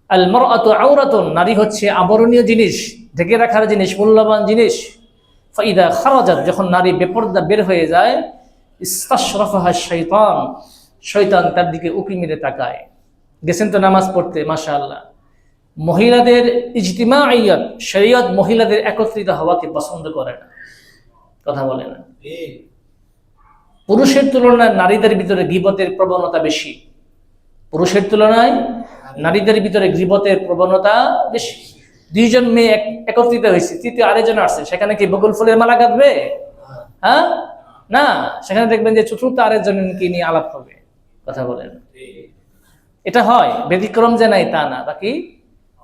আল মারআতু আওরাতুন, নারী হচ্ছে আবরণীয় জিনিস, ঢেকে রাখার জিনিস, মূল্যবান জিনিস। ফাইদা খারাজাত, যখন নারী বেপরদা বের হয়ে যায়, ইস্তাশরাফাহা শাইতান, শয়তান তার দিকে উকি মেরে তাকায়। গেছেন তো নামাজ পড়তে, মাশাআল্লাহ। মহিলাদের ইজতিমাইয়াত, শরীয়ত মহিলাদের একত্রিত হওয়াকে পছন্দ করে না, কথা বলে না। পুরুষের তুলনায় নারীদের ভিতরে গীবতের প্রবণতা বেশি। পুরুষের তুলনায় নারীদের ভিতরে গীবতের প্রবণতা বেশি। 2 জন মেয়ে একত্রিত হয়েছে, তৃতীয় আরেকজন আসছে, সেখানে কি বকুল ফুলের মালা গাঁথবে? হ্যাঁ, না। সেখানে দেখবেন যে চতুর্থ আরেকজনকে নিয়ে আলাপ হবে, কথা বলেন। এটা হয়, ব্যতিক্রম যে নাই তা না, বাকি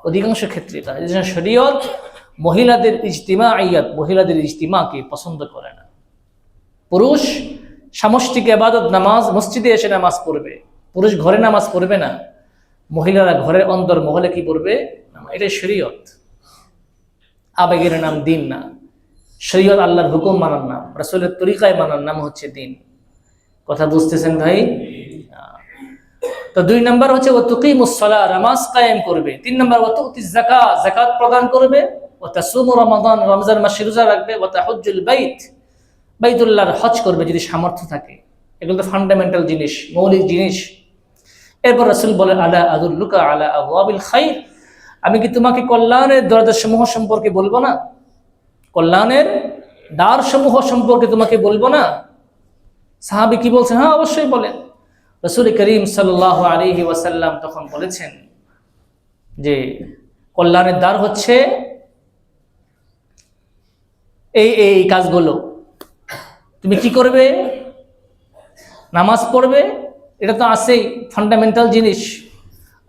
অধিকাংশ ক্ষেত্রে এটা। এই জন্য শরীয়ত মহিলাদের ইজতিমাইয়াত, মহিলাদের ইজতিমাকে পছন্দ করে না। পুরুষ সামষ্টিক ইবাদত, নামাজ, মসজিদে এসে নামাজ পড়বে, পুরুষ ঘরে নামাজ পড়বে না, মহিলারা ঘরের অন্দর মহলে কি পড়বে? এটাই শরীয়ত। আবেগের নাম দিন না। শরীয়ত আল্লাহর হুকুম মানার নাম, রাসূলের তরিকায় মানার নাম হচ্ছে দিন। কথা বুঝতেছেন ভাই? তো 2 নাম্বার হচ্ছে ওয়া তুকিমুস সালাহ, নামাজ কায়েম করবে। 3 নাম্বার ওয়া তুতিজ যাকাত, যাকাত প্রদান করবে। ওয়া তাসুমু রমাদান, রমজান মাসে রোজা রাখবে। ওয়া তাহুজ্জুল বাইত, বাইতুল্লাহর হজ করবে যদি সামর্থ্য থাকে। এগুলো তো ফান্ডামেন্টাল জিনিস, মৌলিক জিনিস। এরপর রাসূল বলেন, আলা আদুল্লুকা আলা আবওয়াবিল খাইর, আমি কি তোমাকে কল্যাণের দরজাসমূহ সম্পর্কে বলবো না? কল্যাণের দ্বারসমূহ সম্পর্কে তোমাকে বলবো না? সাহাবী কি বলছেন? হ্যাঁ, অবশ্যই বলেন। রাসূল করিম সাল্লাল্লাহু আলাইহি ওয়াসাল্লাম তখন বলেছেন যে কল্যাণের দ্বার হচ্ছে এই কাজগুলো। তুমি কি করবে? নামাজ পড়বে, এটা তো আছেই, ফান্ডামেন্টাল জিনিস।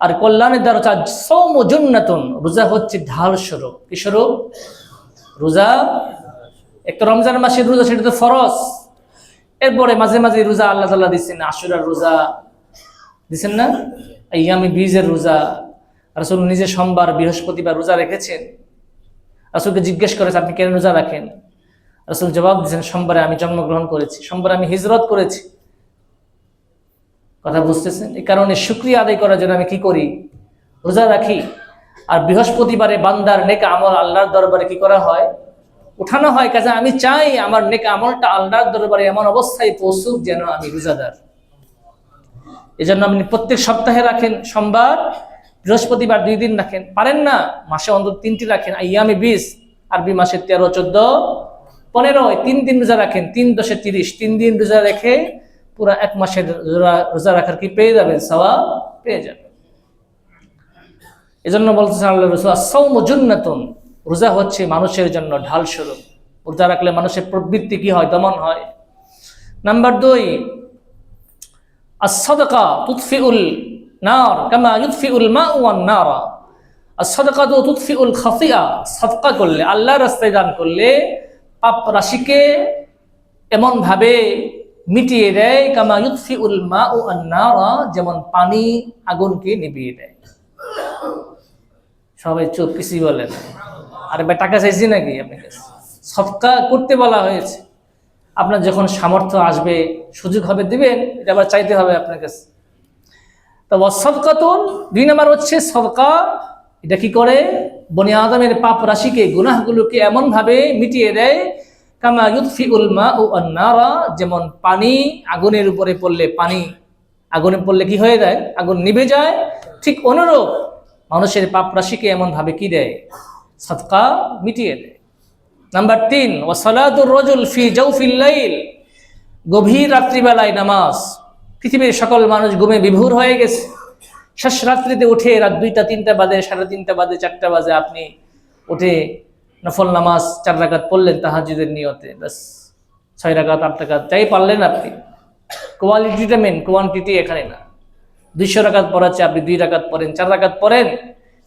আর কল্যাণের দ্বার হচ্ছে সাওমু জান্নাতুন, রোজা হচ্ছে ঢাল স্বরূপ। কি স্বরূপ? রোজা। একটা রমজান মাসের রোজা, সেটা তো ফরজ। এরপরে মাঝে মাঝে রোজা আল্লাহ তাআলা দিচ্ছেন, আশুরার রোজা দিচ্ছেন না, আইয়ামে বীজের রোজা। রাসূল নিজে সোমবার, বৃহস্পতিবার রোজা রেখেছেন। রাসূলকে জিজ্ঞেস করেছে, আপনি কেন রোজা রাখেন? রাসূল জবাব দিয়েছেন, সোমবারে আমি জন্মগ্রহণ করেছি, সোমবারে আমি হিজরত করেছি। কথা বুঝতেছেন? এই কারণে শুকরিয়া আদায় করার জন্য আমি কি করি? রোজা রাখি। আর বৃহস্পতিবারে বান্দার নেক আমল আল্লাহর দরবারে কি করা হয়? উঠানো হয়। কাজে আমি চাই আমার নেক আমলটা আল্লাহর দরবারে এমন অবস্থায় পৌঁছুক যেন আমি রোজাদার। এজন্য আপনি প্রত্যেক সপ্তাহে রাখেন সোমবার, বৃহস্পতিবার 2 দিন রাখেন, পারেন না মাসে অন্তত 3টি রাখেন। আইয়ামে 20, আরবি মাসে 13, 14, 15, 3 দিন রোজা রাখেন, 3 × 30, 3 দিন রোজা রেখে পুরা 1 মাসের রোজা রাখার কি পেয়ে যাবেন, সওয়াব পেয়ে যাবেন। এজন্য বলতেছেন আল্লাহ রাসূল, আস-সাওমু জুন্নাতুন, রোজা হচ্ছে মানুষের জন্য ঢাল স্বরূপ। রোজা রাখলে মানুষের প্রবৃত্তি কি হয়, দমন হয়। নাম্বার 2, আস-সাদাকা তুতফিউল নার কামা ইউতফিউল মাউ ওয়ান নারা। আস-সাদাকা তুতফিউল খাফিয়া, সাদকা করলে, আল্লাহর রাস্তায় দান করলে পাপ রাশিকে এমন ভাবে মিটিয়ে দেয়, কামা ইউতফিউল মাউ ওয়ান নারা, যেমন পানি আগুনকে নিভিয়ে দেয়। সবাই চুপ, কিছু বলেন। আরে ভাই, টাকা চাইছি নাকি আপনার কাছে? সদকা করতে বলা হয়েছে। আপনার যখন সামর্থ্য আসবে, সুযোগ হবে, দিবেন, এটা আবার চাইতে হবে আপনার কাছে। তো ওয়াসসাদকাতুন, 2 নম্বর হচ্ছে সদকা। এটা কি করে? বনি আদমের পাপ রাশিকে, গুনাহগুলোকে এমন ভাবে মিটিয়ে দেয়, কামা ইউতফিউল মাউ ওয়ান নারা, যেমন পানি আগুনের উপরে পড়লে, পানি আগুনে পড়লে কি হয়ে যায়, আগুন নিভে যায়, ঠিক অনুরূপ মানুষের পাপ রাশিকে এমন ভাবে কি দেয়, সাদকা মিটিয়ে দেয়। নাম্বার 3, ওয়াসালাতুর রাজুল ফি জাওফিল লাইল, গভীর রাত্রিবেলায় নামাজ। পৃথিবীর সকল মানুষ ঘুমে বিভোর হয়ে গেছে, শেষ রাত্রিতে উঠে রাত 2টা 3টা বাজে, 3:30 বাজে, 4টা বাজে, আপনি উঠে নফল নামাজ 4 রাকাত পড়লেন তাহাজ্জুদের নিয়তে, বাস 6 রাকাত 8 রাকাত যাই পারলেন আপনি। কোয়ালিটিটা মেন, কোয়ান্টিটি এখানে না। 200 রাকাত পড়াচ্ছে, আপনি 2 রাকাত পড়েন, 4 রাকাত পড়েন,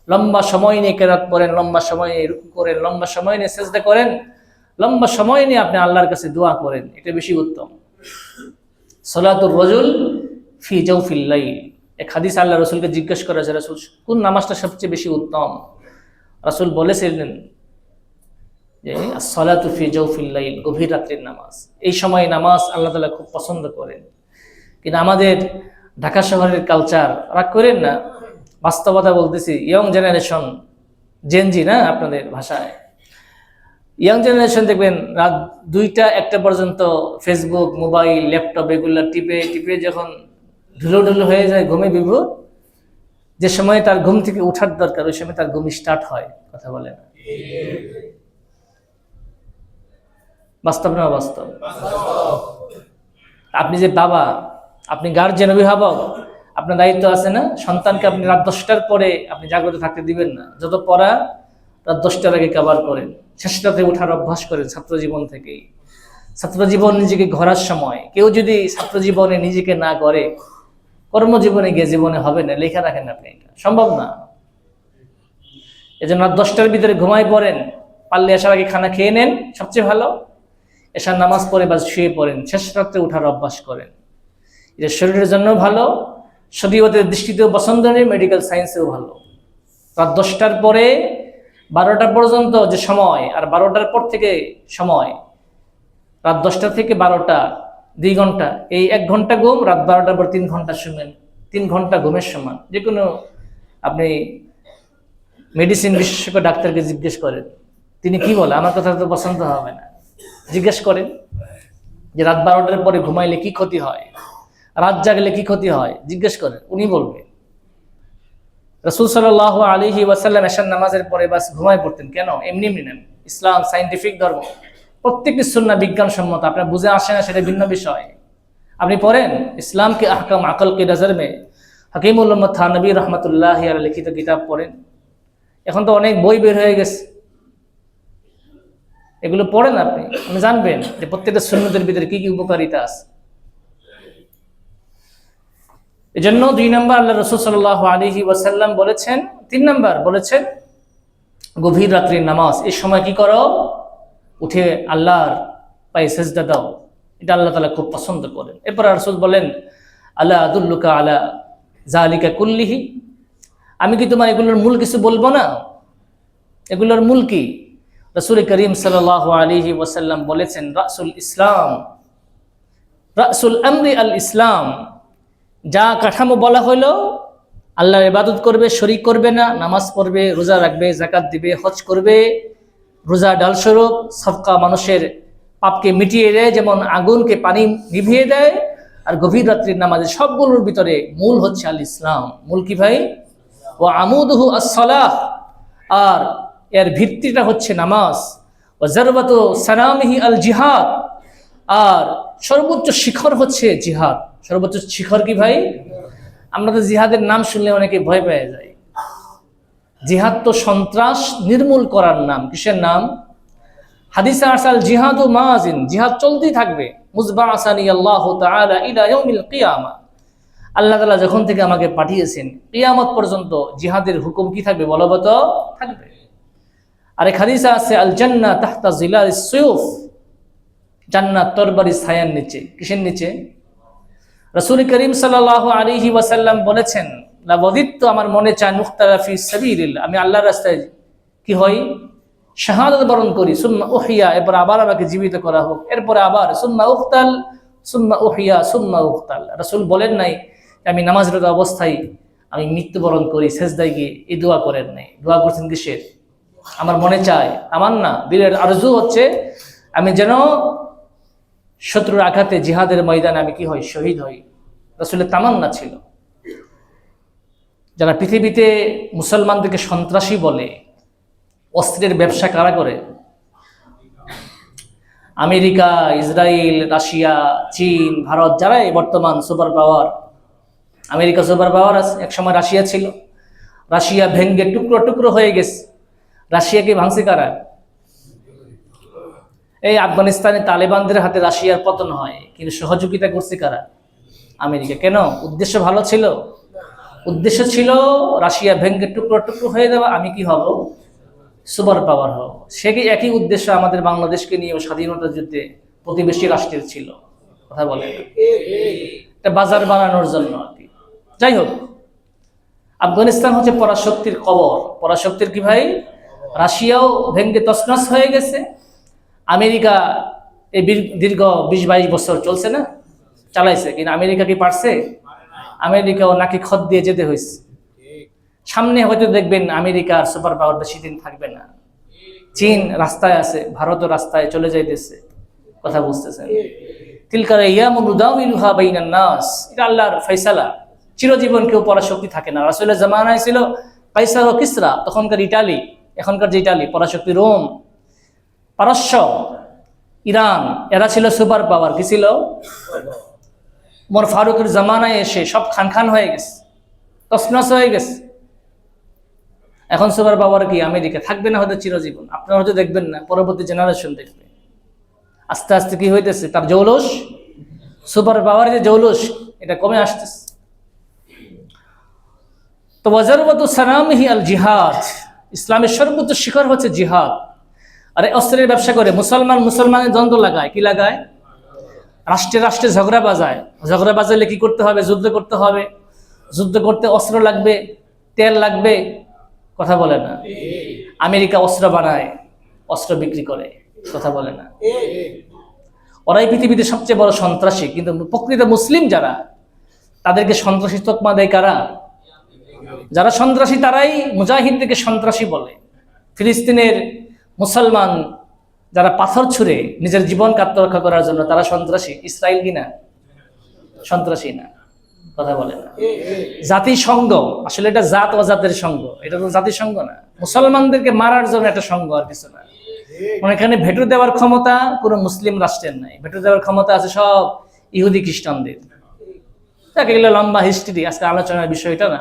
লম্বা সময় নিয়ে কেরাত পড়েন, লম্বা সময় নিয়ে রুকু করেন, লম্বা সময় নিয়ে সিজদা করেন, লম্বা সময় নিয়ে আপনি আল্লাহর কাছে দোয়া করেন, এটা বেশি উত্তম। সালাতুর রাজুল ফি জাওফিল লাইল, এক হাদিস আল্লাহ রাসূলকে জিজ্ঞেস করা হয়েছে, রাসূল কোন নামাজটা সবচেয়ে বেশি উত্তম? রাসূল বলেছিলেন যে as-salatu fi jawfil layl, গভীর রাত্রির নামাজ। এই সময় নামাজ আল্লাহ তাআলা খুব পছন্দ করেন। কিন্তু আমাদের ঢাকা শহরের কালচার, রাগ করেন না, বাস্তবতা বলতেছি, ইয়ং জেনারেশন, জেনজি না আপনাদের ভাষায়, ইয়ং জেনারেশন দেখবেন রাত 2টা 1টা পর্যন্ত ফেসবুক, মোবাইল, ল্যাপটপ এগুলো টিপে টিপে যখন ঢুলো হয়ে যায়, ঘুমে বিভোর, যে সময় তার ঘুম থেকে ওঠার দরকার ওই সময় তার ঘুম স্টার্ট হয়। কথা বলে না, বাস্তব না বাস্তব? আপনি যে বাবা, আপনি গার্জিয়ান, অভিভাবক, আপনার দায়িত্ব আছে না? সন্তানকে আপনি রাত 10টার পরে আপনি জাগ্রত থাকতে দিবেন না। যত পড়া রাত 10টার আগে কভার করেন, শেষ রাতে ওঠার অভ্যাস করেন ছাত্র জীবন থেকেই। ছাত্র জীবন নিজেকে গড়ার সময়, কেউ যদি ছাত্র জীবনে নিজেকে না গড়ে, কর্মজীবনে গিয়ে জীবনে হবে না। লেখা রাখেন আপনি, এটা সম্ভব না। এজন্য রাত 10টার ভিতরে ঘুমাই পড়েন, পারলে আসার আগে খানা খেয়ে নেন, সবচেয়ে ভালো। এশার নামাজ পড়ে বা শুয়ে পড়েন, শেষ রাত্রে ওঠার অভ্যাস করেন। এটা শরীরের জন্য ভালো, শরীয়তের দৃষ্টিতেও পছন্দনীয়, মেডিকেল সায়েন্সেও ভালো। রাত 10টার পরে 12টা পর্যন্ত যে সময়, আর 12টার পর থেকে সময়, রাত 10টা থেকে 12টা 2 ঘন্টা, এই 1 ঘন্টা ঘুম, রাত 12টার পর 3 ঘন্টা শুনেন, 3 ঘন্টা ঘুমের সমান। যে কোনো আপনি মেডিসিন বিশেষজ্ঞ ডাক্তারকে জিজ্ঞেস করেন, তিনি কি বলে, আমার কথা তো পছন্দ হবে না। জিজ্ঞেস করেন যে রাত 12টার পরে ঘুমাইলে কি ক্ষতি হয়, রাত জাগলে কি ক্ষতি হয়, জিজ্ঞেস করেন, উনি বলবে। রাসূল সাল্লাল্লাহু আলাইহি ওয়াসাল্লাম এশার নামাজের পরে বাস ঘুমায় পড়তেন। কেন? এমনি এমনি নেন। ইসলাম সায়েন্টিফিক ধর্ম, প্রত্যেকটি সুন্নাহ বিজ্ঞানসম্মত। আপনার বুঝে আসে না সেটা ভিন্ন বিষয়। আপনি পড়েন ইসলামকে আহকাম আকল কে নজর মে, হাকিমুল উম্মত থানবী রহমাতুল্লাহি আলাইহি লিখিত কিতাব পড়েন। এখন তো অনেক বই বের হয়ে গেছে, এগুলো পড়েন আপনি জানবেন যে প্রত্যেকটা সুন্নতের ভিতরে কি কি উপকারিতা আছে। এজন্য 2 নম্বর আল্লাহ রাসূল সাল্লাল্লাহু আলাইহি ওয়াসাল্লাম বলেছেন, 3 নম্বর বলেছেন গভীর রাত্রির নামাজ। এই সময় কি করো? উঠে আল্লাহর পায়ে সিজদা দাও। এটা আল্লাহ তাআলা খুব পছন্দ করেন। এরপর রাসূল বলেন, আলা আদুল্লুকা আলা যালিকা কুল্লিহি, আমি কি তোমার এগুলোর মূল কিছু বলবো না? এগুলোর মূল কি? রাসূল করিম সাল্লাল্লাহু আলাইহি ওয়াসাল্লাম বলেছেন, রাসুল ইসলাম, রাসুল আমরি আল ইসলাম, যা কাঠামো বলা হলো, আল্লাহর ইবাদত করবে, শরীক করবে না, নামাজ পড়বে, রোজা রাখবে, যাকাত দিবে, হজ করবে। রোজা ডাল স্বরূপ, সাদকা মানুষের পাপকে মিটিয়ে দেয়, যেমন আগুনকে পানি নিভিয়ে দেয়। আর গভীর রাত্রির নামাজের সবগুলোর ভিতরে মূল হচ্ছে আল ইসলাম। মূল কি ভাই? ওয়া আমুদুহু আস-সালাহ, আর এর ভিত্তিটা হচ্ছে নামাজ। ওয়া জারবাতু সানামিহি আল জিহাদ, আর সর্বোচ্চ শিখর হচ্ছে জিহাদ। সর্বোচ্চ শিখর কি ভাই? আমরা তো জিহাদের নাম শুনলে অনেকে ভয় পেয়ে যায়। জিহাদ তো সন্ত্রাস নির্মূল করার নাম। কিসের নাম? হাদিসে আরসাল জিহাদু মাজিন, জিহাদ চলতেই থাকবে। মুজবাআসানি আল্লাহু তাআলা ইলা ইয়াউমিল কিয়ামা, আল্লাহ তাআলা যখন থেকে আমাকে পাঠিয়েছেন কিয়ামত পর্যন্ত জিহাদের হুকুম কি থাকবে? বলবৎ থাকবে। আর এক হাদিসে আছে আল জান্নাহ তাহতা জিলালিস সুয়ুফ, জান্নাত তরবারির ছায়ার নিচে। কিসের নিচে? রাসূল করিম সাল্লাল্লাহু আলাইহি ওয়াসাল্লাম বলেছেন, লাওয়াদিতু, আমার মনে চায়, নুক্তালা ফি সাবিলিল্লাহ, আমি আল্লাহর রাস্তায় কি হই? শাহাদাত বরণ করি। সুম্মা উহিয়া, এরপর আবার আমাকে জীবিত করা হোক। এরপরে আবার সুম্মা উক্তাল, সুম্মা উহিয়া, সুম্মা উক্তাল। রাসূল বলেন নাই আমি নামাজরত অবস্থায় আমি মৃত্যুবরণ করি সেজদায় গিয়ে, এই দোয়া করেন নাই। দোয়া করছেন কিসের? আমার মনে চায়, আমার না, দিলের আরজু হচ্ছে আমি যেন শত্রুর আঘাতে জিহাদের ময়দানে আমি কি হই? শহীদ হই। রাসূলের তামান্না ছিল। যারা পৃথিবীতে মুসলমানদেরকে সন্ত্রাসী বলে, অস্ত্রের ব্যবসা কারা করে? আমেরিকা, ইসরায়েল, রাশিয়া, চীন, ভারত, যারাই বর্তমান super power. America super power আছে, একসময় রাশিয়া ছিল। রাশিয়া ভেঙ্গে টুকরো টুকরো হয়ে গেছে। রাশিয়াকে ভাঙছে কারা? এই আফগানিস্তানে তালেবানদের হাতে রাশিয়ার পতন হয়, কিন্তু সহযোগিতা করছে কারা? আমেরিকা। কেন? উদ্দেশ্য ভালো ছিল? উদ্দেশ্য ছিল রাশিয়া ভেঙ্গে টুকরো টুকরো হয়ে যাওয়া, আমি কি হব? সুপার পাওয়ার হব। সে কি একই উদ্দেশ্য আমাদের বাংলাদেশকে নিয়ে স্বাধীনতা যুদ্ধে প্রতিবেশী রাষ্ট্রের ছিল? কথা বলে এটা বাজার বানানোর জন্য আর কি। যাই হোক, আফগানিস্তান হচ্ছে পরাশক্তির কবর। পরাশক্তির কি ভাই? রাশিয়াও ভেঙ্গে তছনছ হয়ে গেছে। আমেরিকা এই দীর্ঘ 20-22 বছর চলছে না, চালাইছে, কিন্তু আমেরিকা কি পারছে? আমেরিকাও নাকি খত দিয়ে যেতে হয়েছে। সামনে হয়তো দেখবেন আমেরিকার সুপার পাওয়ার বেশি দিন থাকবে না। চীন রাস্তায় আছে, ভারতও রাস্তায় চলে যাইতেছে। কথা বুঝতেছেন? তিলকার ইয়ামু নুদাউলুহা বাইনান নাস, এটা আল্লাহর ফয়সালা। চিরজীবন কেউ পরাশক্তি থাকে না। রাসূলের জামানায় ছিল কাইসার ও কিসরা, তখনকার ইটালি, এখনকার যে ইটালি, পরাশক্তি রোম, পারস্য, ইরান, এরা ছিল সুপার পাওয়ার। কি ছিল? ওমর ফারুকের জামানায় এসে সব খান খান হয়ে গেছে, তছনছ হয়ে গেছে। এখন সুপার পাওয়ার কি? আমেরিকা। থাকবে না হয়তো চিরজীবন, আপনারা হয়তো দেখবেন না, পরবর্তী জেনারেশন দেখবে। আস্তে আস্তে কি হইতেছে? তার জৌলুস, সুপার পাওয়ার যে জৌলুস, এটা কমে আসতেছে। তো ওয়াজারবাতু সানামিহি আল জিহাদ, ইসলামের সর্বোচ্চ শিখর হচ্ছে জিহাদ। আরে অস্ত্রের ব্যবসা করে মুসলমানের দ্বন্দ্ব লাগায়। কি লাগায়? রাষ্ট্রে রাষ্ট্রে ঝগড়া বাজায়। ঝগড়া বাজালে কি করতে হবে? যুদ্ধ করতে হবে। যুদ্ধ করতে অস্ত্র লাগবে, তেল লাগবে। কথা বলে না? আমেরিকা অস্ত্র বানায়, অস্ত্র বিক্রি করে। কথা বলে না? ওরাই পৃথিবীতে সবচেয়ে বড় সন্ত্রাসী। কিন্তু প্রকৃত মুসলিম যারা, তাদেরকে সন্ত্রাসী তকমা দেয় কারা? যারা সন্ত্রাসী তারাই মুজাহিদদেরকে সন্ত্রাসী বলে। ফিলিস্তিনের মুসলমান যারা পাথর ছুঁড়ে নিজের জীবনকে আত্মরক্ষা করার জন্য, তারা সন্ত্রাসী। ইসরায়েল কিনা? সন্ত্রাসী না। কথা বলে না? জাতিসংঘ, আসলে এটা জাত অজাতের সংঘ, এটা তো জাতিসংঘ না। মুসলমানদেরকে মারার জন্য একটা সংঘ, আর কিছু না। মানে এখানে ভেটো দেওয়ার ক্ষমতা কোনো মুসলিম রাষ্ট্রের নাই। ভেটো দেওয়ার ক্ষমতা আছে সব ইহুদি খ্রিস্টানদের। এগুলো লম্বা হিস্ট্রি, আজকে আলোচনার বিষয়টা না।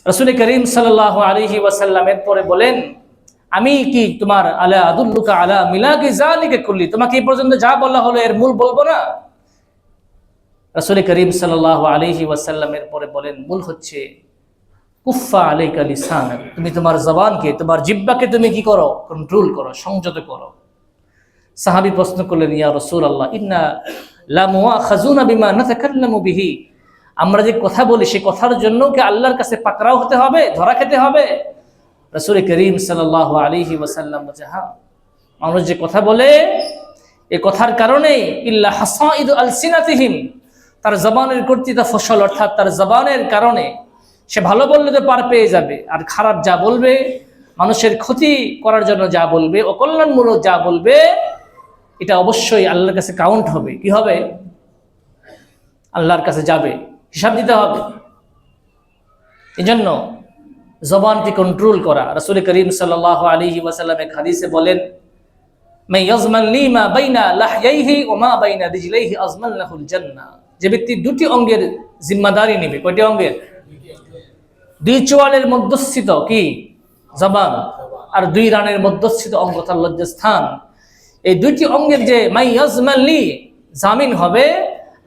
রাসূল করিম সাল্লাল্লাহু আলাইহি ওয়াসাল্লামের পরে বলেন, আমি কি তোমার আলা আদুল্লুকা আলা মিলাকি যালিকা কুল্লি, তোমাকে এই পর্যন্ত যা বলা হলো এর মূল বলবো না? রাসূল করিম সাল্লাল্লাহু আলাইহি ওয়াসাল্লামের পরে বলেন, মূল হচ্ছে কুফা আলাইকা লিসানাক, তুমি তোমার জবানকে, তোমার জিহ্বাকে তুমি কি করো? কন্ট্রোল করো, সংযত করো। সাহাবী প্রশ্ন করলেন, ইয়া রাসূলুল্লাহ, ইন্না লা মুআখাযুনা বিমা নাতাকাল্লামু বিহি, আমরা যে কথা বলি সেই কথার জন্য কি আল্লাহর কাছে পাকড়াও হতে হবে, ধরা খেতে হবে? রাসূল করিম সাল্লাল্লাহু আলাইহি ওয়াসাল্লাম বলেন, হ্যাঁ, মানুষ যে কথা বলে এই কথার কারণে ইল্লা হাসাইদু আলসিনাতিহিম, তার জবানের কর্তৃতা ফসল, অর্থাৎ তার জবানের কারণে সে ভালো বললে তো পার পেয়ে যাবে, আর খারাপ যা বলবে, মানুষের ক্ষতি করার জন্য যা বলবে, অকল্যাণমূলক যা বলবে, এটা অবশ্যই আল্লাহর কাছে কাউন্ট হবে। কি হবে? আল্লাহর কাছে যাবে, হিসাব দিতে হবে। এই জন্য জবানকে কন্ট্রোল করা। রাসূল করিম সাল্লাল্লাহু আলাইহি ওয়াসাল্লাম এক হাদিসে বলেন, মান ইয়াজমান লি মা বাইনা লাহইহি ওয়া মা বাইনা রিজলাইহি আজমান লাহুল জান্নাহ। যে ব্যক্তি দুটি অঙ্গের জিম্মাদারি নেবে, কয়টি অঙ্গের? দুই চোয়ালের মধ্যস্থিত কি জবান, আর দুই রানের মধ্যস্থিত অঙ্গ তার লজ্জাস্থান। এই দুইটি অঙ্গের যে মাই ইয়াজমান লি জামিন হবে,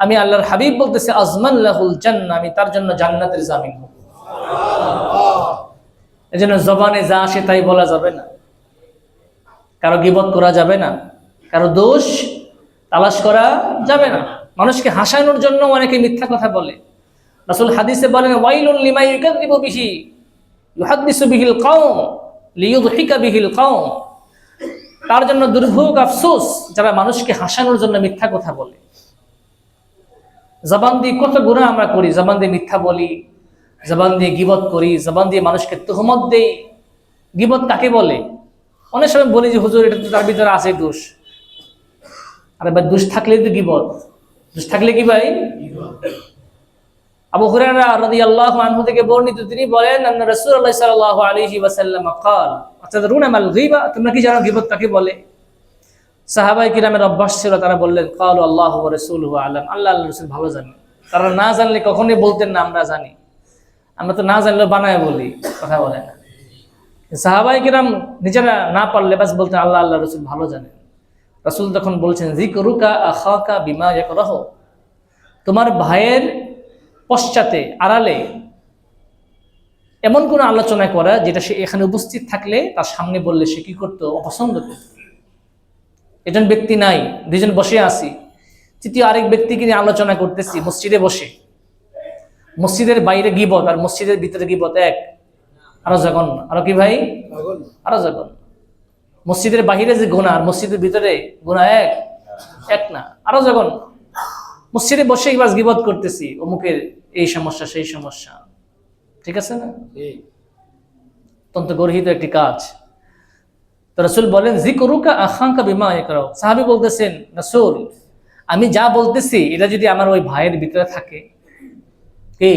আমি আল্লাহর হাবিব বলতেছে আজমান লাহুল জান্নাহ, আমি তার জন্য জান্নাতের জামিন হব। এজন্য জবানে যা আসে তাই বলা যাবে না, কারো গীবত করা যাবে না, কারো দোষ তালাশ করা যাবে না। মানুষকে হাসানোর জন্য অনেকে মিথ্যা কথা বলে। রাসূল হাদিসে বলেন, ওয়াইলুন লিমা ইউকাযযিবু বিহি ইউহাদ্দিসু বিহিল কওম লিইয়ুযহিকা বিহিল কওম। তার জন্য দুর্ভোগ, আফসোস যারা মানুষকে হাসানোর জন্য মিথ্যা কথা বলে। জবান দিয়ে কত গুনাহ আমরা করি, জবান দিয়ে মিথ্যা বলি, জবান দিয়ে গীবত করি, জবান দিয়ে মানুষকে তুহমত দেই। গীবত কাকে বলে? অনেক সময় বলি যে হুজুর এটা তো তার ভিতরে আছে দোষ। আরে ভাই, দোষ থাকলেই তো গীবত। দোষ থাকলে কি ভাই? আবু হুরায়রা রাদিয়াল্লাহু আনহু থেকে বর্ণিত, তিনি বলেন, আন্না রাসূলুল্লাহ সাল্লাল্লাহু আলাইহি ওয়াসাল্লাম قال আতাদরুনা মাল গীবা, তোমরা কি জানো গীবত কাকে বলে? সাহাবায়ে কিরামের অভ্যাস ছিল, তারা বললেন, ক্বালু আল্লাহু ওয়া রাসূলুহু আ'লাম, আল্লাহ আল্লাহর রাসূল ভালো জানেন। তারা না জানলে কখনোই বলতেন না আমরা জানি। আমরা তো না জানলে বানায় বলি, কথা বলে না। সাহাবায়ে কিরাম নিজেরা না পারলে বাস বলতেন আল্লাহ আল্লাহর রাসূল ভালো জানেন। রাসূল তখন বলছেন, যিকরুকা আখাকা বিমা ইয়াকরাহু, তোমার ভাইয়ের পশ্চাতে আড়ালে এমন কোন আলোচনা করা যেটা সে এখানে উপস্থিত থাকলে তার সামনে বললে সে কি করতো? অপছন্দ করত। একজন ব্যক্তি নাই, দুইজন বসে আছি, তৃতীয় আরেক ব্যক্তিকে নিয়ে আলোচনা করতেছি মসজিদে বসে। মসজিদের বাইরে গীবত আর মসজিদের ভিতরে গীবত এক, আরো জঘন্য। আরো কি ভাই? আরো জঘন্য। মসজিদের বাহিরে যে গুনাহ আর মসজিদের ভিতরে গুনাহ এক না, আরো জঘন্য। মসজিদে বসেই বাস গীবত করতেছি, অমুকের এই সমস্যা সেই সমস্যা, ঠিক আছে না? অত্যন্ত গর্হিত একটি কাজ। তো রাসূল বলেন, যিকরুকা আখাকা বিমা ইয়াকরাহু। সাহাবী বলতেছেন, রাসূল আমি যা বলতেছি এটা যদি আমার ওই ভাইয়ের ভিতরে থাকে, কি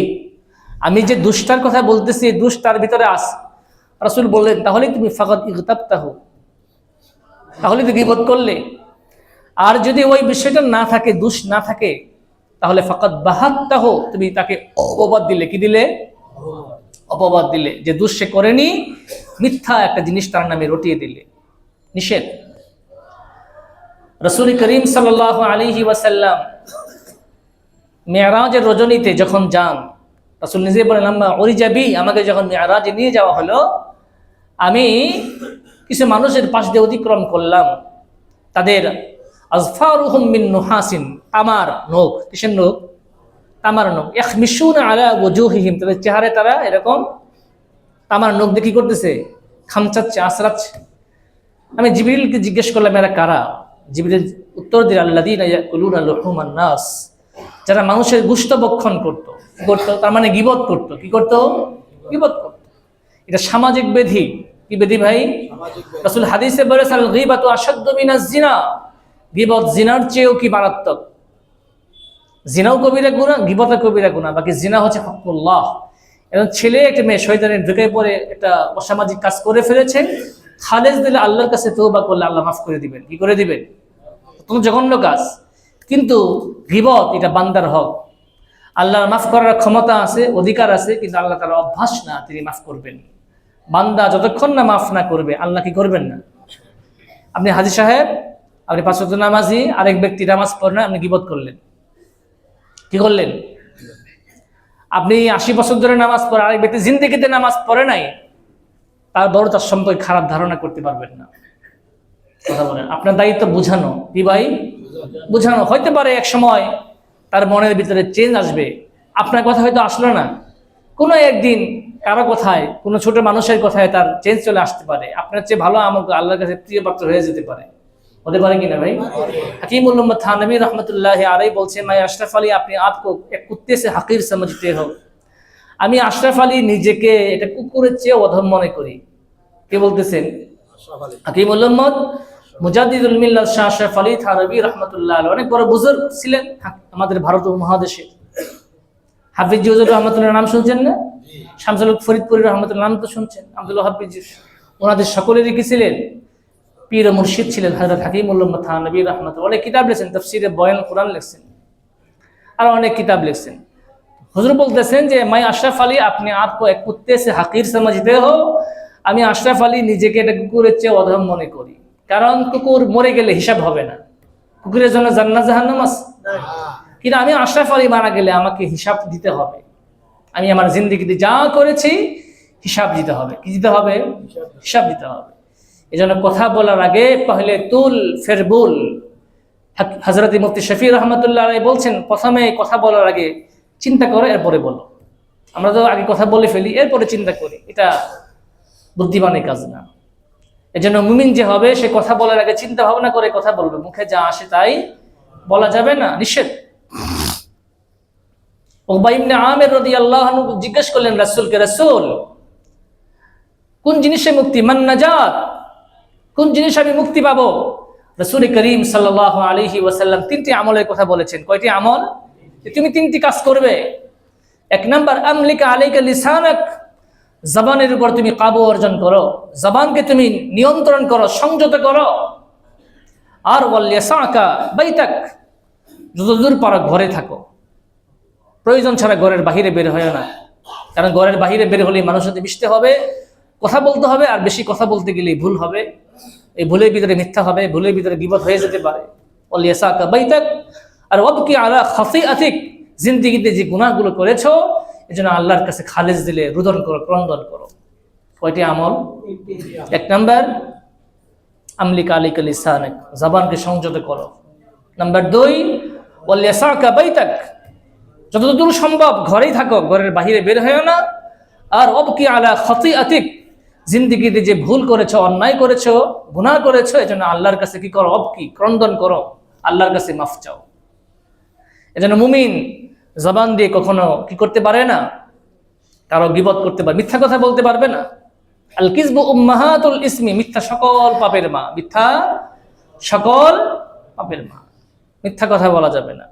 আমি যে দুষ্টার কথা বলতেছি দুষ তার ভিতরে আছে, রাসূল বললেন তাহলে তুমি ফাকাদ ইগতাবতাহু, তাহলে তো গীবত করলে। আর যদি ওই বিষয়টা না থাকে, দুষ না থাকে, তাহলে ফাকাদ বাহাত্তাহু, তুমি তাকে অপবাদ দিলে। কি দিলে? অপবাদ দিলে, যে দুষ সে করেনি, মিথ্যা একটা জিনিস তার নামে রটিয়ে দিলে। নিষেধ। রাসূল করিম সাল্লাল্লাহু আলাইহি ওয়াসাল্লাম মিরাজের রজনীতে যখন যান, রাসূল নিজে বলেন, আম্মা উরিজাবি, আমাকে যখন মিরাজে নিয়ে যাওয়া হলো, আমি কিছু মানুষের পাশ দিয়ে অতিক্রম করলাম, তাদের আজফারুহুম মিন নুহাসিন, তামার নখ। কিসের নখ? তামার নখ। ইয়াখমিশুনা আলা ওয়াজুহিহিম, তাদের চেহারায় তারা এরকম তামার নখ দিয়ে কি করতেছে? খামচাচ্ছে, আছড়াচ্ছে। আমি জিবরিলকে জিজ্ঞেস করলাম, এরা কারা? জিবরিল উত্তর দিলেন, আল্লাযীনা ইয়াকুলুনা লুহুমান নাস, যারা মানুষের গোশত ভক্ষণ করতো। কি করতো? তার মানে গীবত করতো। কি করতো? গীবত করতো। এটা সামাজিক ব্যাধি। কি ব্যাধি ভাই? রাসূল হাদিসে বলেছেন, আল গীবাতু আশাদ্দু মিনাজ জিনা, গীবত জিনার চেয়েও কি মারাত্মক। জিনাও কবিরা গুনাহ, গীবতও কবিরা গুনাহ, বাকি জিনা হচ্ছে হকুল্লাহ। এবং ছেলে একটা মেয়ে শয়তানের ঢুকে পড়ে একটা অসামাজিক কাজ করে ফেলেছে, খালেজ দিলে আল্লাহর কাছে তওবা করলে আল্লাহ মাফ করে দিবেন। কি করে দিবেন? অত্যন্ত জঘন্য কাজ। কিন্তু গীবত এটা বান্দার হক, আল্লাহর মাফ করার ক্ষমতা আছে, অধিকার আছে, কিন্তু আল্লাহ তার অভ্যাস না, তিনি মাফ করবেন। বান্দা যতক্ষণ না মাফ না করবে, আল্লাহ কি করবেন না? আপনি হাজী সাহেব, আপনি ৫ ওয়াক্ত নামাজি, আরেক ব্যক্তি নামাজ পড়ে না, আপনি গীবত করলেন। কি করলেন? আপনি ৮০ বছর ধরে নামাজ পড়ে, আরেক ব্যক্তি জিন্দেগিতে নামাজ পড়ে নাই, তার বড় তার সম্পর্কে খারাপ ধারণা করতে পারবেন না। কথা বলেন, আপনার দায়িত্ব বুঝানো। কি ভাই? বুঝানো। হইতে পারে এক সময় তার মনের ভিতরে চেঞ্জ আসবে, আপনার কথা হয়তো আসলো না, কোনো একদিন কারো কথায়, কোনো ছোট মানুষের কথায় তার চেঞ্জ চলে আসতে পারে, আপনার চেয়ে ভালো আমল আল্লাহর কাছে প্রিয় পাত্র হয়ে যেতে পারে। হতে পারে কিনা ভাই? हकीमुल उम्मत थानवी रहमतुल्लाह अलैहि বলছে, मैं अशरफ अली अपने आप को एक कुत्ते से हकीर समझते हो, আমি আশরাফ আলী নিজেকে এটা কুকুরের চেয়ে অধম মনে করি। কে বলতেছেন? হাকিমুল উম্মত মুজাদ্দিদুল মিল্লাত শাহ আশরাফ আলী থানভী রাহমাতুল্লাহ আলাইহি, অনেক বড় বুজুর্গ ছিলেন আমাদের ভারত মহাদেশে। হাফিজ হুজুর রহমাতুল্লাহ নাম শুনছেন না? শামসুল হক ফরিদপুরি রহমতুল্লাহ নাম তো শুনছেন, আব্দুল ওয়াহাব পীর, ওনাদের সকলেরই কি ছিলেন? পীর ও মুর্শিদ ছিলেন হযরত হাকিমুল্লাহ থানভী রাহমাতুল্লাহ। অনেক কিতাব লিখছেন, তাফসীরে বয়ান কুরআন লিখছেন, আর অনেক কিতাব লিখছেন। হুজুর বলতেছেন যে मैं अशरफ अली अपने आप को एक कुत्ते से हकीर समझते हो, আমি আশরাফ আলী নিজেকে একটা কুকুরের চেয়ে অধম মনে করি, কারণ কুকুর মরে গেলে হিসাব হবে না, কুকুরের জন্য জান্নাত জাহান্নাম আছে। কিন্তু আমি আশরাফ আলী মারা গেলে আমাকে হিসাব দিতে হবে, আমি আমার জিন্দেগিতে যা করেছি হিসাব দিতে হবে। কি দিতে হবে? হিসাব দিতে হবে। এই জন্য কথা বলার আগে পহলে তুল ফের বুল। হযরত মুফতি শফি রহমতুল্লাহ আলাইহি বলছেন, প্রথমে কথা বলার আগে চিন্তা করো, এরপরে বলো। আমরা তো আগে কথা বলে ফেলি, এরপরে চিন্তা করি, এটা বুদ্ধিমানের কাজ না। এজন্য মুমিন যে হবে সে কথা বলার আগে চিন্তা ভাবনা করে কথা বলবে, মুখে যা আসে তাই বলা যাবে না, নিষেধ। উকবা ইবনে আমির রাদিয়াল্লাহু আনহু জিজ্ঞেস করলেন রাসূলকে, রাসূল কোন জিনিসে মুক্তি, মান নাজাত, কোন জিনিস আমি মুক্তি পাবো? রাসূল করিম সাল্লাল্লাহু আলাইহি ওয়াসাল্লাম তিনটি আমলের কথা বলেছেন। কয়টি আমল? তুমি তিনটি কাজ করবে। এক নাম্বার, আমলিকা আলাইকা লিসানাক, জবানের উপর তুমি কাবু অর্জন করো, জবানকে তুমি নিয়ন্ত্রণ করো, সংযত করো। আর ওয়াল ইয়াসাকা বাইতাক, যতদূর পারো ঘরে থাকো, প্রয়োজন ছাড়া ঘরের বাহিরে বের হয় না, কারণ ঘরের বাহিরে বের হলে মানুষের সাথে মিশতে হবে, কথা বলতে হবে, আর বেশি কথা বলতে গেলে ভুল হবে, এই ভুলের ভিতরে মিথ্যা হবে, ভুলের ভিতরে গীবত হয়ে যেতে পারে। ওয়াল ইয়াসাকা বাইতাক, আর ওয়াবকি আলা খাফিআতিক, জিন্দেগিতে যে গুনাহগুলো করেছো এজন্য আল্লাহর কাছে খালেজ দিলে রুদন করো, ক্রন্দন করো। কয়টি আমল? এক নাম্বার, আমলিকা আলাইকা লিসানাক, জবানকে সংযত করো। নাম্বার 2, ওয়াল ইয়াসাকা বাইতাক, যতদূর সম্ভব ঘরেই থাকো, ঘরের বাহিরে বের হয়ো না। আর ওয়াবকি আলা খাফিআতিক, জিন্দেগিতে যে ভুল করেছো, অন্যায় করেছো, গুনাহ করেছো, এজন্য আল্লাহর কাছে কি করো? ওয়াবকি, ক্রন্দন করো, আল্লাহর কাছে মাফ চাও। এজন্য মুমিন জবান দিয়ে কখনো কি করতে পারে না? কারো গীবত করতে পারে, মিথ্যা কথা বলতে পারবে না। আল কিযবু উম্মাহাতুল ইসমি, মিথ্যা সকল পাপের মা, মিথ্যা সকল পাপের মা। মিথ্যা কথা বলা যাবে না,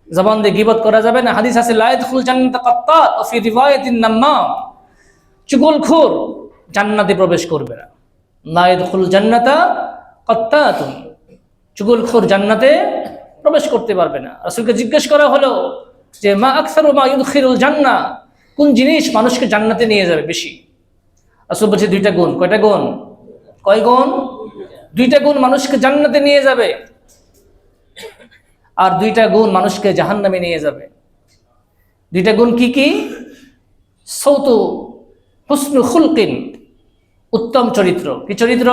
জবান দিয়ে গীবত করা যাবে না। হাদিস আছে, লা ইয়াদখুল জান্নাতা কাত্তাত ওয়া ফি রিওয়ায়াতিন নাম্মাম, চুগলখোর জান্নাতে প্রবেশ করবে না। লা ইয়াদখুল জান্নাতা কাত্তাতুন, চুগলখোর জান্নাতে প্রবেশ করতে পারবে না। রাসূলকে জিজ্ঞেস করা হলো যে মা আকসারু মা ইউদখিলুল জান্নাহ, কোন জিনিস মানুষকে জান্নাতে নিয়ে যাবে বেশি? রাসূল বলছে 2টা গুণ। কয়টা গুণ? কয় গুণ? 2টা গুণ মানুষকে জান্নাতে নিয়ে যাবে, আর 2টা গুণ মানুষকে জাহান্নামে নিয়ে যাবে। 2টা গুণ কি কি? সৌতু হুসনু খুলকিন, উত্তম চরিত্র। কি চরিত্র?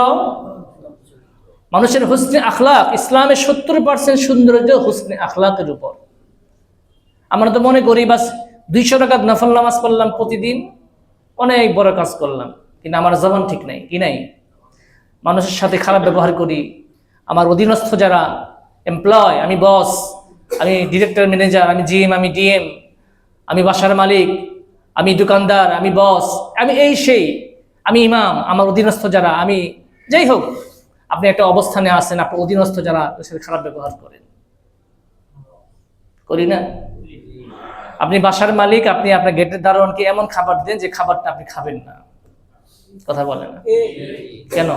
মানুষের হুসনে আখলাক। ইসলামের 70% সৌন্দর্য হুসনে আখলাকের উপর। আমরা তো মনে করি বাস 200 রাকাত নফল নামাজ পড়লাম প্রতিদিন, অনেক বড় কাজ করলাম, কিন্তু আমার জবান ঠিক নাই। কি নাই? মানুষের সাথে খারাপ ব্যবহার করি। আমার অধীনস্থ যারা এমপ্লয়, আমি বস, আমি ডিরেক্টর, ম্যানেজার, আমি জিএম, আমি ডিএম, আমি বাসার মালিক, আমি দোকানদার, আমি বস, আমি এই সেই, আমি ইমাম, আমার অধীনস্থ যারা, আমি যাই হোক, আপনি একটা অবস্থানে আছেন, আপনার অধীনস্থ যারা সাথে খারাপ ব্যবহার করেন, করি না? আপনি বাসার মালিক, আপনি আপনার গেটের দারোয়ানকে এমন খাবার দেন যে খাবারটা আপনি খাবেন না, কথা বলেন না কেন?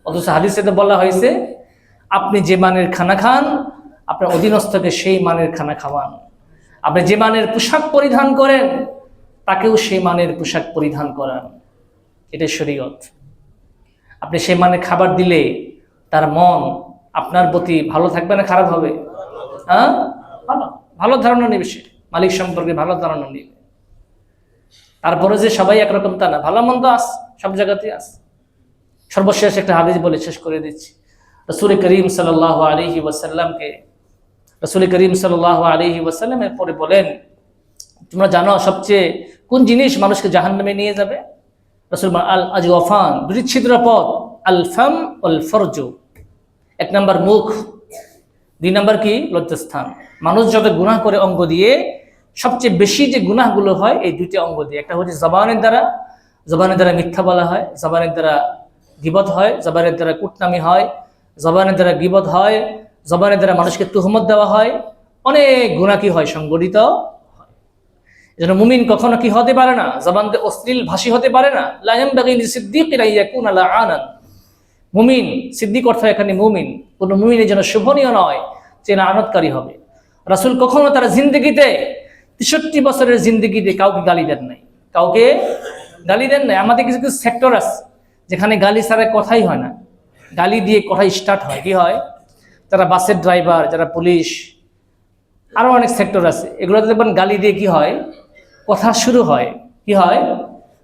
অথচ হাদিসে তো বলা হয়েছে আপনি যে মানের খানা খান আপনার অধীনস্থকে সেই মানের খানা খাওয়ান। আপনি যে মানের পোশাক পরিধান করেন তাকেও সেই মানের পোশাক পরিধান করান। এটা শরীয়ত। আপনি সেই মানের খাবার দিলে তার মন আপনার প্রতি ভালো থাকবে না খারাপ হবে? হ্যাঁ, ভালো ভালো ধারণা নেবে, সে মালিক সম্পর্কে ভালো ধারণা নেবে। তারপরে যে সবাই একরকম তা না, ভালো মন্দ আস, সব জায়গাতেই আস। সর্বশেষ একটা হাদিস বলে শেষ করে দিচ্ছি। রাসূল করিম সাল্লাল্লাহু আলাইহি ওয়াসাল্লামকে, রাসূল করিম সাল্লাল্লাহু আলাইহি ওয়াসাল্লামের পরে বলেন, তোমরা জানো সবচেয়ে কোন জিনিস মানুষকে জাহান্নামে নিয়ে যাবে? রাসূল আল আজওয়াফান, দুটি ছিদ্র পথ, আল ফাম ওয়াল ফরজু। 1 নাম্বার মুখ, 2 নাম্বার কি? লজ্জাস্থান। মানুষ যত গুনাহ করে অঙ্গ দিয়ে, সবচেয়ে বেশি যে গুনাহগুলো হয় এই 2টি অঙ্গ দিয়ে। একটা হচ্ছে জবানের দ্বারা, জবানের দ্বারা মিথ্যা বলা হয়, জবানের দ্বারা গীবত হয়, জবানের দ্বারা কুটনামি হয়, জবানের দ্বারা গীবত হয়, জবানের দ্বারা মানুষকে তুহমত দেওয়া হয়, অনেক গুনাহ কি হয়? সংগঠিত হয়। যেন মুমিন কখনো কি হতে পারে না, জবান দিয়ে অশ্লীল ভাষী হতে পারে না। লা ইয়ানবাগি লিসিদ্দীকিন আন ইয়াকুনা লাআনান। মুমিন, সিদ্দিক অর্থ এখানে মুমিন, কোন মুমিনের জন্য শোভনীয় নয় যে লাআনতকারী হবে। রাসূল কখনো তার জিন্দেগিতে ৬৩ বছরের জিন্দেগিতে কাউকে গালি দেন নাই, কাউকে গালি দেন নাই। আমাদের কিছু কিছু সেক্টর আছে যেখানে গালি ছাড়া কথাই হয় না, গালি দিয়ে কথা স্টার্ট হয়। কি হয়? যারা বাসের ড্রাইভার, যারা পুলিশ, আরো অনেক সেক্টর আছে, এগুলোতে দেখবেন গালি দিয়ে কি হয়, কথা শুরু হয়। কি হয়?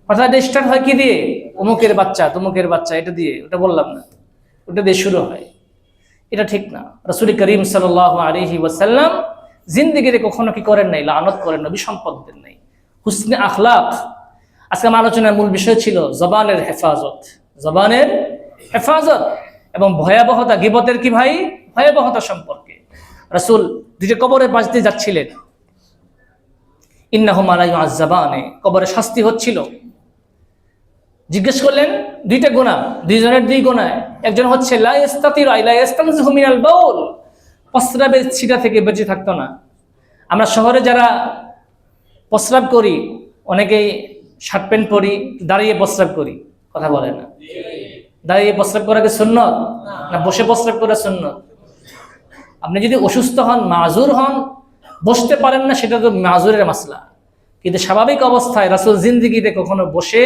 কথাটা স্টার্ট হয় কি দিয়ে? অমুকের বাচ্চা, তমুকের বাচ্চা, এটা দিয়ে, ওটা বললাম না, ওটা দিয়ে শুরু হয়। এটা ঠিক না। রাসূল করিম সাল্লাল্লাহু আলাইহি ওয়াসাল্লাম জিন্দেগিতে কখনো কি করেন নাই, লানত করেন না, বিসম্পদ দেন নাই। হুসনে আখলাক। আজকে আমার আলোচনার মূল বিষয় ছিল জবানের হেফাজত, জবানের হেফাজত এবং ভয়াবহতা। গীবতের কি ভাই? ভয়াবহতা সম্পর্কে রাসূল দুইটা কবরের পাশ দিয়ে যাচ্ছিলেন। ইন্নাহুমা লা ইউআযাবানে, কবরে শাস্তি হচ্ছিল। জিজ্ঞেস করলেন দুইটা গুনাহ, দুইজনের দুই গুনাহ। একজন হচ্ছে লা ইস্তাতিরু লা ইস্তানজিহু মিনাল বাউল, প্রস্রাবের ছিটা থেকে বেঁচে থাকতো না। আমরা শহরে যারা প্রস্রাব করি, অনেকেই শার্ট প্যান্ট পরি, দাঁড়িয়ে প্রস্রাব করি, কথা বলে না। দাঁড়িয়ে প্রস্রাব করা কি সুন্নত না বসে প্রস্রাব করা সুন্নত? আপনি যদি অসুস্থ হন, মাযুর হন, বসতে পারেন না, সেটা তো মাযুরের মাসলা। কিন্তু স্বাভাবিক অবস্থায় রাসূল জিন্দেগিতে কখনো বসে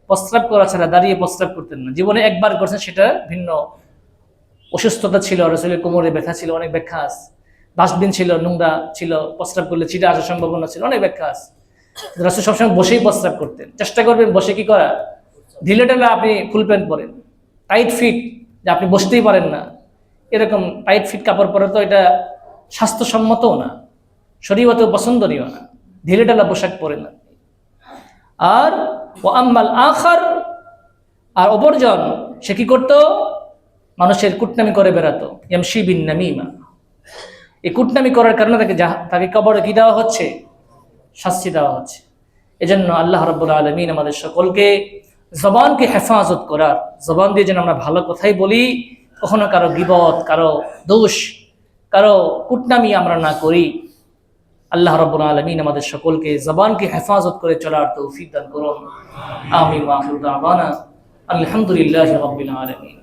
প্রস্রাব করা ছাড়া দাঁড়িয়ে প্রস্রাব করতেন না। জীবনে একবার করছেন, সেটা ভিন্ন। অসুস্থতা ছিল, রাসূলের কোমরে ব্যথা ছিল, অনেক ব্যাখ্যা আছে। ডাস্টবিন ছিল, নোংরা ছিল, প্রস্রাব করলে ছিটা আসার সম্ভাবনা ছিল, অনেক ব্যাখ্যা আছে। রাসূল সবসময় বসেই প্রস্রাব করতেন। চেষ্টা করবেন বসে কি করা, ঢিলেঢালা আপনি ফুল প্যান্ট পরেন, টাইট ফিট, যে আপনি বসতেই পারেন না, এরকম টাইট ফিট কাপড় পরে তো এটা স্বাস্থ্যসম্মতও না, শরীয়তেও পছন্দনীয় না। ঢিলেঢালা পোশাক পরে না। আর ও আম্মাল আখার, আর অপরজন, সে কি করতো? মানুষের কুটনামি করে বেড়াতো। ইয়ামশি বিন নামিমা। এই কুটনামি করার কারণে তাকে কবরে কি দেওয়া হচ্ছে? শাস্তি দেওয়া হচ্ছে। এজন্য আল্লাহ রাব্বুল আলামিন আমাদের সকলকে জবানকে হেফাজত করার, জবান দিয়ে যেন আমরা ভালো কথাই বলি, কখনো কারো গীবত, কারো দোষ, কারো কুটনামি আমরা না করি। আল্লাহ রাব্বুল আলামিন আমাদের সকলকে জবানকে হেফাজত করে চলার তৌফিক দান করুন। আমিন ওয়া আখিরু দাওয়ানা আলহামদুলিল্লাহি রাব্বিল আলামিন।